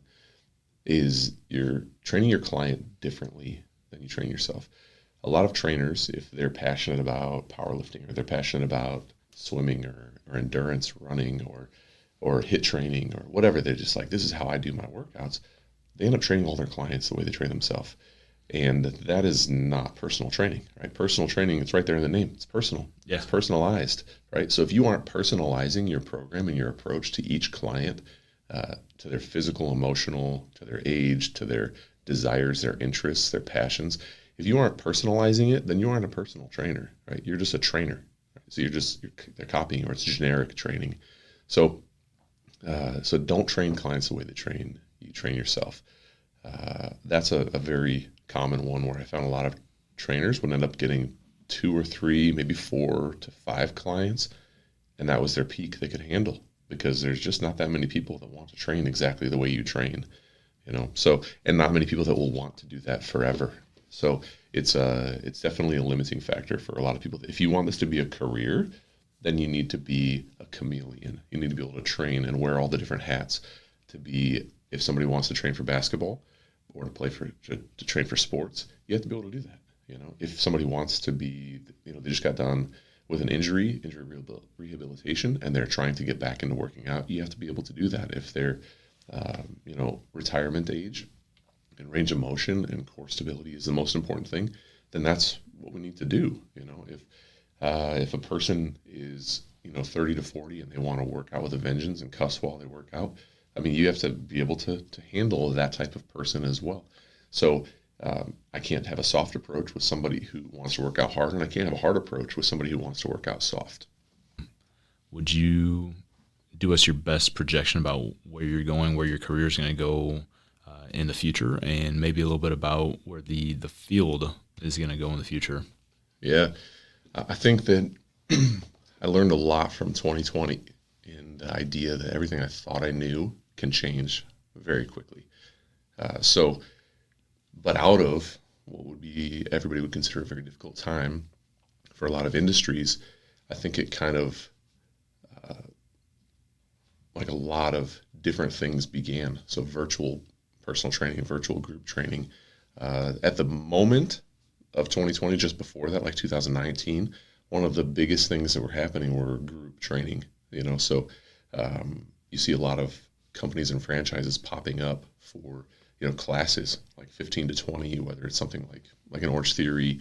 is you're training your client differently than you train yourself. A lot of trainers, if they're passionate about powerlifting, or they're passionate about swimming, or endurance running, or hit training, or whatever, they're just like, this is how I do my workouts. They end up training all their clients the way they train themselves. And that is not personal training, right? Personal training, it's right there in the name. It's personal. Yeah. It's personalized, right? So if you aren't personalizing your program and your approach to each client, to their physical, emotional, to their age, to their desires, their interests, their passions, if you aren't personalizing it, then you aren't a personal trainer, right? You're just a trainer. Right? So they're copying, or it's generic training. So don't train clients the way you train yourself. That's a very common one, where I found a lot of trainers would end up getting 2 or 3, maybe 4 to 5 clients, and that was their peak they could handle, because there's just not that many people that want to train exactly the way you train, So, and not many people that will want to do that forever. So it's definitely a limiting factor for a lot of people. If you want this to be a career, then you need to be a chameleon. You need to be able to train and wear all the different hats to be. If somebody wants to train for basketball, or to train for sports, you have to be able to do that. If somebody wants to be, they just got done with an injury rehabilitation, and they're trying to get back into working out, you have to be able to do that. If they're, retirement age, and range of motion and core stability is the most important thing, then that's what we need to do. If a person is, 30 to 40, and they want to work out with a vengeance and cuss while they work out, I mean, you have to be able to handle that type of person as well. So I can't have a soft approach with somebody who wants to work out hard, and I can't have a hard approach with somebody who wants to work out soft. Would you do us your best projection about where you're going, where your career is going to go in the future, and maybe a little bit about where the field is going to go in the future? Yeah, I think that I learned a lot from 2020, and the idea that everything I thought I knew can change very quickly. But out of what would be, everybody would consider a very difficult time for a lot of industries, I think it kind of, like a lot of different things began. So virtual personal training, virtual group training. At the moment of 2020, just before that, like 2019, one of the biggest things that were happening were group training. So you see a lot of companies and franchises popping up for classes like 15 to 20, whether it's something like an Orange Theory,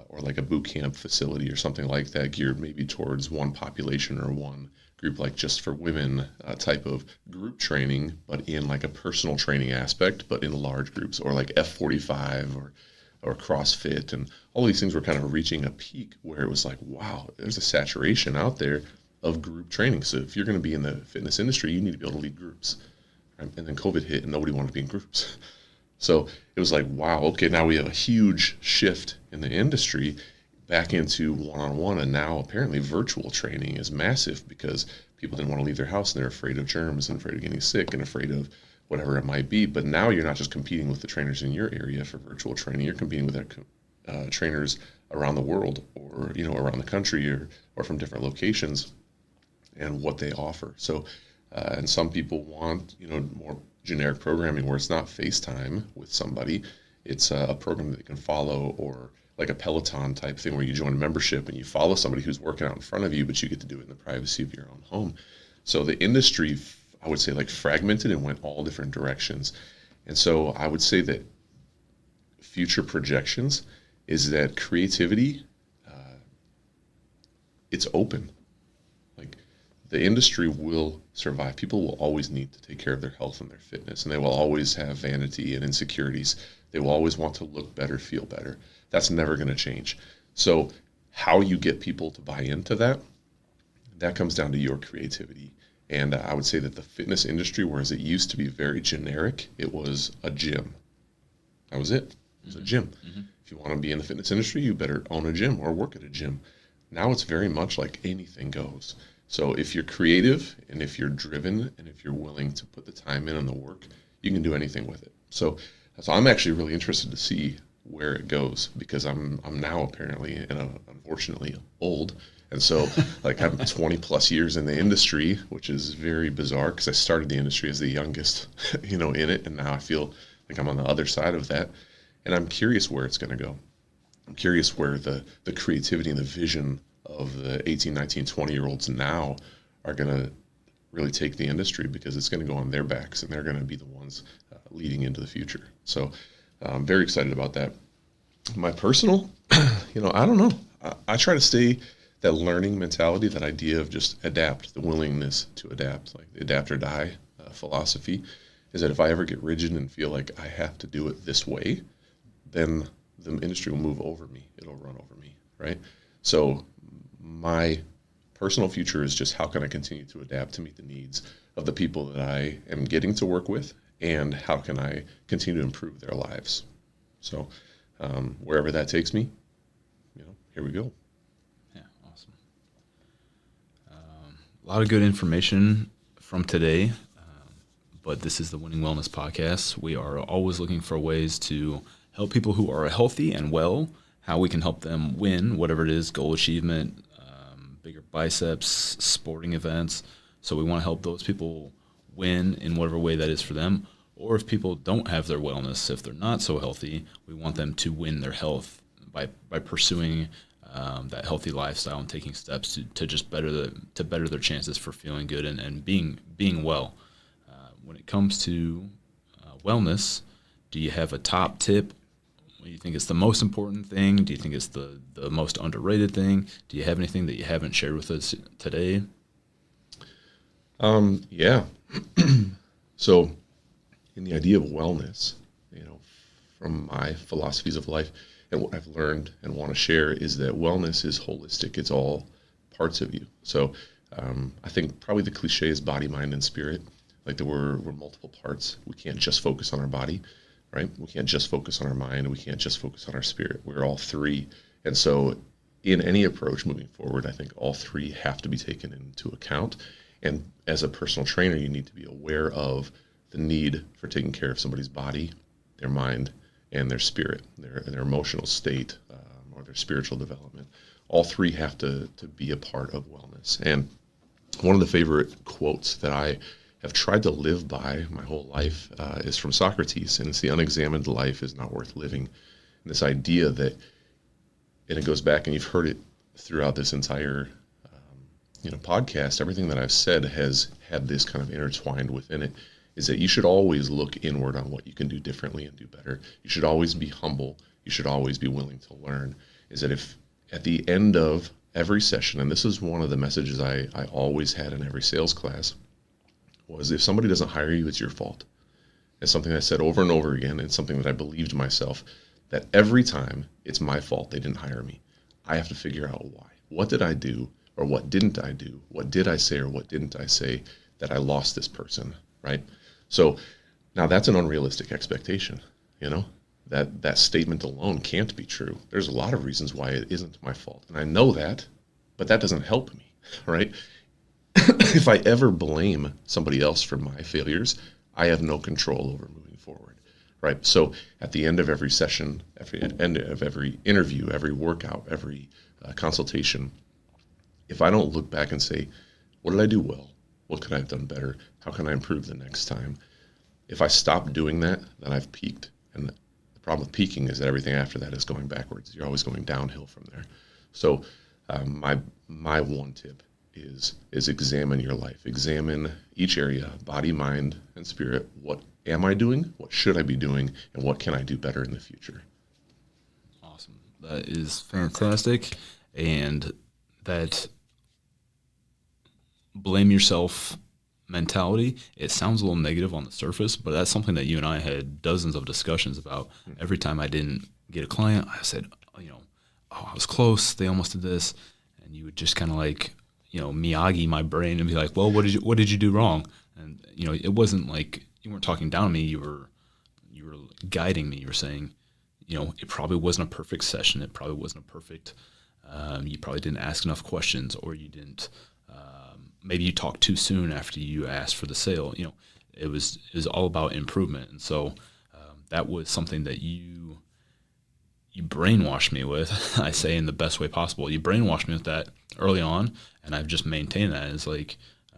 or like a boot camp facility or something like that, geared maybe towards one population or one group, like just for women, type of group training, but in like a personal training aspect, but in large groups, or like F45 or CrossFit, and all these things were kind of reaching a peak where it was like, wow, there's a saturation out there of group training. So if you're going to be in the fitness industry, you need to be able to lead groups. Right? And then COVID hit, and nobody wanted to be in groups. So it was like, wow, okay, now we have a huge shift in the industry back into one-on-one, and now apparently virtual training is massive because people didn't want to leave their house, and they're afraid of germs and afraid of getting sick and afraid of whatever it might be. But now you're not just competing with the trainers in your area for virtual training, you're competing with trainers around the world, or around the country, or from different locations, and what they offer. So and some people want more generic programming where it's not FaceTime with somebody, it's a program that they can follow, or like a Peloton type thing where you join a membership and you follow somebody who's working out in front of you, but you get to do it in the privacy of your own home. So the industry, I would say, like fragmented and went all different directions. And so I would say that future projections is that creativity, it's open. Like the industry will survive. People will always need to take care of their health and their fitness, and they will always have vanity and insecurities. They will always want to look better, feel better. That's never going to change. So how you get people to buy into that, that comes down to your creativity. And I would say that the fitness industry, whereas it used to be very generic, it was a gym. That was it. It was a gym. Mm-hmm. If you want to be in the fitness industry, you better own a gym or work at a gym. Now it's very much like anything goes. So if you're creative and if you're driven and if you're willing to put the time in and the work, you can do anything with it. So I'm actually really interested to see where it goes, because I'm now apparently and unfortunately old. And so like I'm 20 plus years in the industry, which is very bizarre because I started the industry as the youngest, in it. And now I feel like I'm on the other side of that. And I'm curious where it's going to go. I'm curious where the creativity and the vision of the 18, 19, 20-year-olds now are going to really take the industry, because it's going to go on their backs and they're going to be the ones leading into the future. So I'm very excited about that. My personal, I don't know. I try to stay that learning mentality, that idea of just adapt, the willingness to adapt, like the adapt or die philosophy, is that if I ever get rigid and feel like I have to do it this way, then the industry will move over me. It'll run over me, right? So my personal future is just how can I continue to adapt to meet the needs of the people that I am getting to work with, and how can I continue to improve their lives? So wherever that takes me, here we go. Yeah, awesome. A lot of good information from today, but this is the Winning Wellness Podcast. We are always looking for ways to help people who are healthy and well, how we can help them win, whatever it is, goal achievement, bigger biceps, sporting events. So we want to help those people win in whatever way that is for them. Or if people don't have their wellness, if they're not so healthy, we want them to win their health by pursuing that healthy lifestyle and taking steps to just better their chances for feeling good and being well. When it comes to wellness, do you have a top tip? Do you think it's the most important thing? Do you think it's the most underrated thing? Do you have anything that you haven't shared with us today? Yeah. So in the idea of wellness, from my philosophies of life and what I've learned and want to share, is that wellness is holistic. It's all parts of you. So I think probably the cliche is body, mind, and spirit. Like that we're multiple parts. We can't just focus on our body, right? We can't just focus on our mind. We can't just focus on our spirit. We're all three. And so in any approach moving forward, I think all three have to be taken into account. And as a personal trainer, you need to be aware of the need for taking care of somebody's body, their mind, and their spirit, their emotional state, or their spiritual development. All three have to be a part of wellness. And one of the favorite quotes that I have tried to live by my whole life is from Socrates, and it's the unexamined life is not worth living. And this idea that, and it goes back, and you've heard it throughout this entire podcast, everything that I've said has had this kind of intertwined within it, is that you should always look inward on what you can do differently and do better. You should always be humble. You should always be willing to learn. Is that if at the end of every session, and this is one of the messages I always had in every sales class, was if somebody doesn't hire you, it's your fault. It's something I said over and over again. It's something that I believed myself, that every time it's my fault they didn't hire me. I have to figure out why. What did I do, or what didn't I do? What did I say or what didn't I say that I lost this person, right? So now that's an unrealistic expectation, that statement alone can't be true. There's a lot of reasons why it isn't my fault. And I know that, but that doesn't help me, right? If I ever blame somebody else for my failures, I have no control over moving forward, right? So at the end of every session, end of every interview, every workout, every consultation, if I don't look back and say, what did I do well? What could I have done better? How can I improve the next time? If I stop doing that, then I've peaked. And the problem with peaking is that everything after that is going backwards. You're always going downhill from there. So my one tip is examine your life. Examine each area, body, mind, and spirit. What am I doing? What should I be doing? And what can I do better in the future? Awesome. That is fantastic. And that blame yourself mentality, it sounds a little negative on the surface, but that's something that you and I had dozens of discussions about. Every time I didn't get a client, I said, oh, I was close. They almost did this. And you would just kind of like, Miyagi my brain and be like, well, what did you do wrong? And, it wasn't like you weren't talking down to me. You were guiding me. You were saying, it probably wasn't a perfect session. It probably wasn't a perfect, you probably didn't ask enough questions, or you didn't, maybe you talked too soon after you asked for the sale. It was all about improvement. And so that was something that you brainwashed me with. I say in the best way possible. You brainwashed me with that early on, and I've just maintained that. It's like,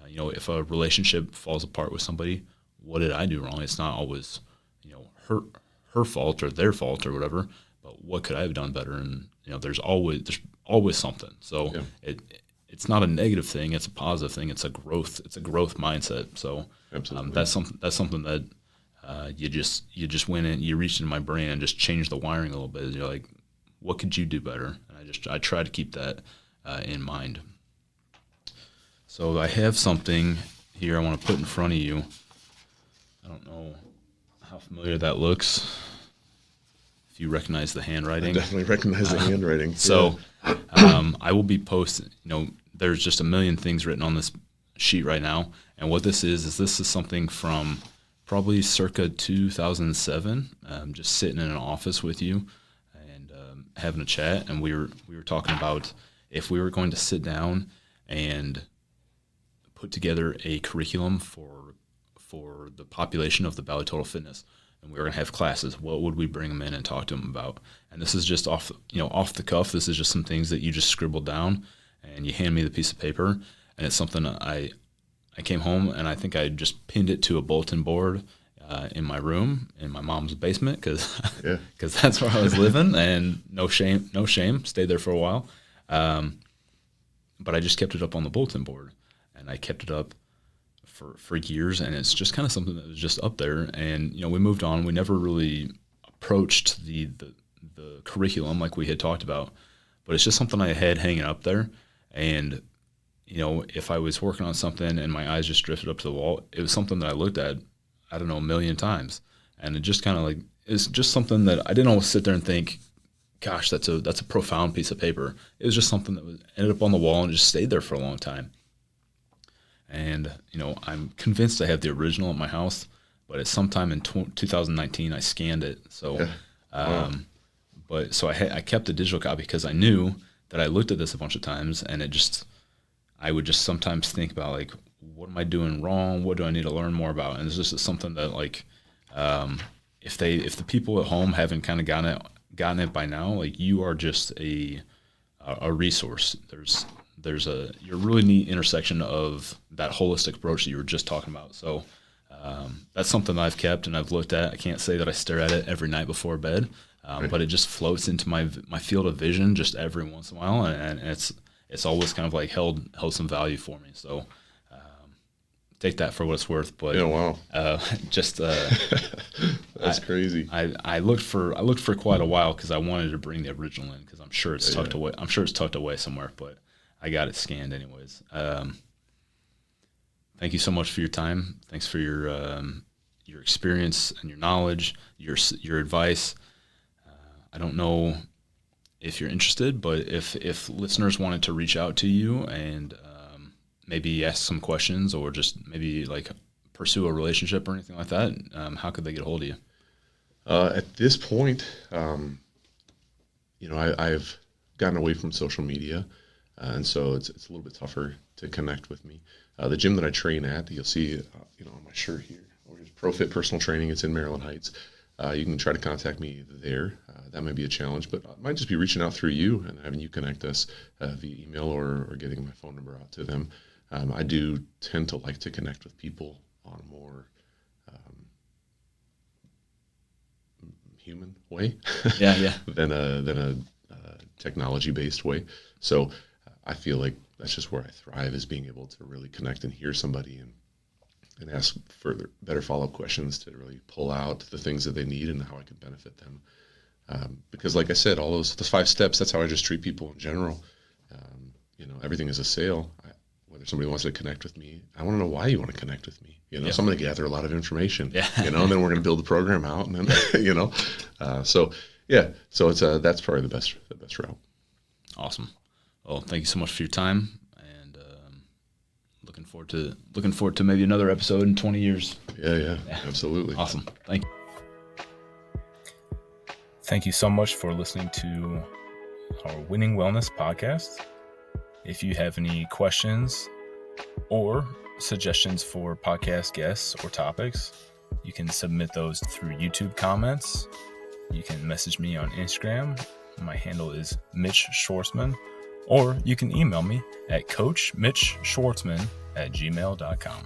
if a relationship falls apart with somebody, what did I do wrong? It's not always, her fault or their fault or whatever, but what could I have done better? And there's always something. So yeah. It's not a negative thing. It's a positive thing. It's a growth mindset. So that's something that you just went in, you reached into my brain and just changed the wiring a little bit. You're like, what could you do better? And I try to keep that in mind. So I have something here I want to put in front of you. I don't know how familiar that looks. If you recognize the handwriting. I definitely recognize the handwriting. So I will be posting, there's just a million things written on this sheet right now. And what this is something from probably circa 2007, just sitting in an office with you and having a chat. And we were talking about if we were going to sit down and put together a curriculum for the population of the Valley Total Fitness, and we were going to have classes, what would we bring them in and talk to them about? And this is just off the cuff. This is just some things that you just scribbled down, and you hand me the piece of paper, and it's something I came home and I think I just pinned it to a bulletin board in my room in my mom's basement because that's where I was living, and no shame, stayed there for a while. But I just kept it up on the bulletin board, and I kept it up for years, and it's just kind of something that was just up there. And we moved on. We never really approached the curriculum like we had talked about, but it's just something I had hanging up there. And if I was working on something and my eyes just drifted up to the wall, it was something that I looked at, I don't know, a million times, and it just kind of like, it's just something that I didn't always sit there and think, gosh, that's a profound piece of paper. It was just something that ended up on the wall and just stayed there for a long time. And, I'm convinced I have the original at my house, but it's sometime in 2019 I scanned it. So, Wow. But so I kept the digital copy because I knew that I looked at this a bunch of times, and I would just sometimes think about like, what am I doing wrong? What do I need to learn more about? And it's just something that like, if the people at home haven't kind of gotten it by now, like, you are just a resource. There's a really neat intersection of that holistic approach that you were just talking about. So that's something that I've kept and I've looked at. I can't say that I stare at it every night before bed, Right. but it just floats into my field of vision just every once in a while, and it's always kind of like held some value for me. So take that for what it's worth. But Yeah, wow. Just That's crazy. I looked for quite a while because I wanted to bring the original in because I'm sure it's tucked away. I'm sure it's tucked away somewhere, but I got it scanned anyways. Thank you so much for your time. Thanks for your experience and your knowledge, your advice. I don't know if you're interested, but if listeners wanted to reach out to you and maybe ask some questions or just maybe like pursue a relationship or anything like that, how could they get a hold of you? At this point, I've gotten away from social media, and so it's a little bit tougher to connect with me. The gym that I train at, you'll see, on my shirt here, is ProFit Personal Training. It's in Maryland Heights. You can try to contact me there. That might be a challenge, but I might just be reaching out through you and having you connect us via email or getting my phone number out to them. I do tend to like to connect with people on more human way Yeah. than a technology-based way. So I feel like that's just where I thrive, is being able to really connect and hear somebody and ask better follow-up questions to really pull out the things that they need and how I can benefit them. Because like I said, all those 5 steps, that's how I just treat people in general. Everything is a sale. Whether somebody wants to connect with me, I want to know why you want to connect with me. So I'm going to gather a lot of information, and then we're going to build the program out, and then, so it's that's probably the best route. Awesome. Well, thank you so much for your time, and looking forward to maybe another episode in 20 years. Yeah, absolutely. Awesome. Thank you. Thank you so much for listening to our Winning Wellness podcast. If you have any questions or suggestions for podcast guests or topics, you can submit those through YouTube comments. You can message me on Instagram. My handle is Mitch Schwartzman, or you can email me at coachmitchschwartzman@gmail.com.